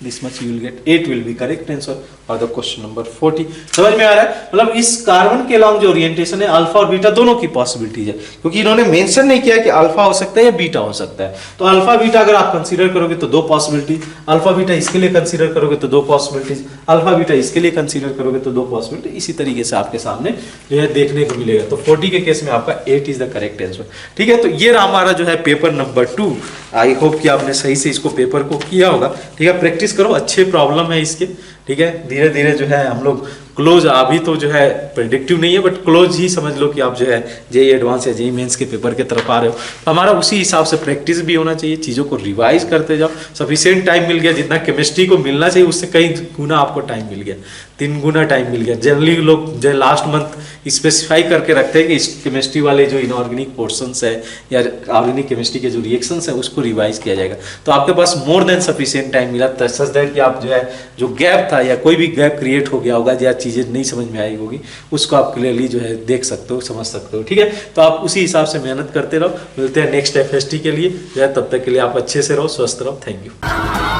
this much you will gate 8 will be correct answer और द क्वेश्चन नंबर 40। समझ में आ रहा है? मतलब इस कार्बन के अलॉन्ग जो ओरिएंटेशन है अल्फा और बीटा दोनों की पॉसिबिलिटीज है, क्योंकि इन्होंने मेंशन नहीं किया कि अल्फा हो सकता है या बीटा हो सकता है। तो अल्फा बीटा अगर आप कंसीडर करोगे तो 2 पॉसिबिलिटी, अल्फा बीटा इसके लिए कंसीडर करोगे तो 2 पॉसिबिलिटीज, अल्फा बीटा इसके लिए कंसीडर करोगे तो 2 पॉसिबिलिटी। इसी तरीके से आपके सामने जो है देखने को मिलेगा। तो 40 के केस में आपका 8 इज द करेक्ट आंसर। ठीक है, तो ये रहा हमारा जो है पेपर नंबर 2। आई होप कि आपने सही से इसको पेपर को किया होगा। ठीक है, प्रैक्टिस करो, अच्छे प्रॉब्लम है इसके। ठीक है, धीरे धीरे जो है हम लोग क्लोज, अभी तो जो है प्रेडिक्टिव नहीं है बट क्लोज ही समझ लो कि आप जो है जेईई एडवांस या जेईई मेंस के पेपर के तरफ आ रहे हो। तो हमारा उसी हिसाब से प्रैक्टिस भी होना चाहिए, चीज़ों को रिवाइज करते जाओ। सफिशिएंट टाइम मिल गया, जितना केमिस्ट्री को मिलना चाहिए उससे कई गुना आपको टाइम मिल गया, 3 गुना टाइम मिल गया। जनरली लोग जो लास्ट मंथ स्पेसिफाई करके रखते हैं कि इस केमिस्ट्री वाले जो इनऑर्गेनिक पोर्शंस है या ऑर्गेनिक केमिस्ट्री के जो रिएक्शंस है उसको रिवाइज किया जाएगा। तो आपके पास मोर देन सफिशिएंट टाइम मिला, सच दैट कि आप जो है जो गैप था या कोई भी गैप क्रिएट हो गया होगा या चीज़ें नहीं समझ में आई होगी उसको आप क्लियरली जो है देख सकते हो, समझ सकते हो। ठीक है, तो आप उसी हिसाब से मेहनत करते रहो। मिलते हैं नेक्स्ट FST के लिए जो है, तब तक के लिए आप अच्छे से रहो, स्वस्थ रहो। Thank you.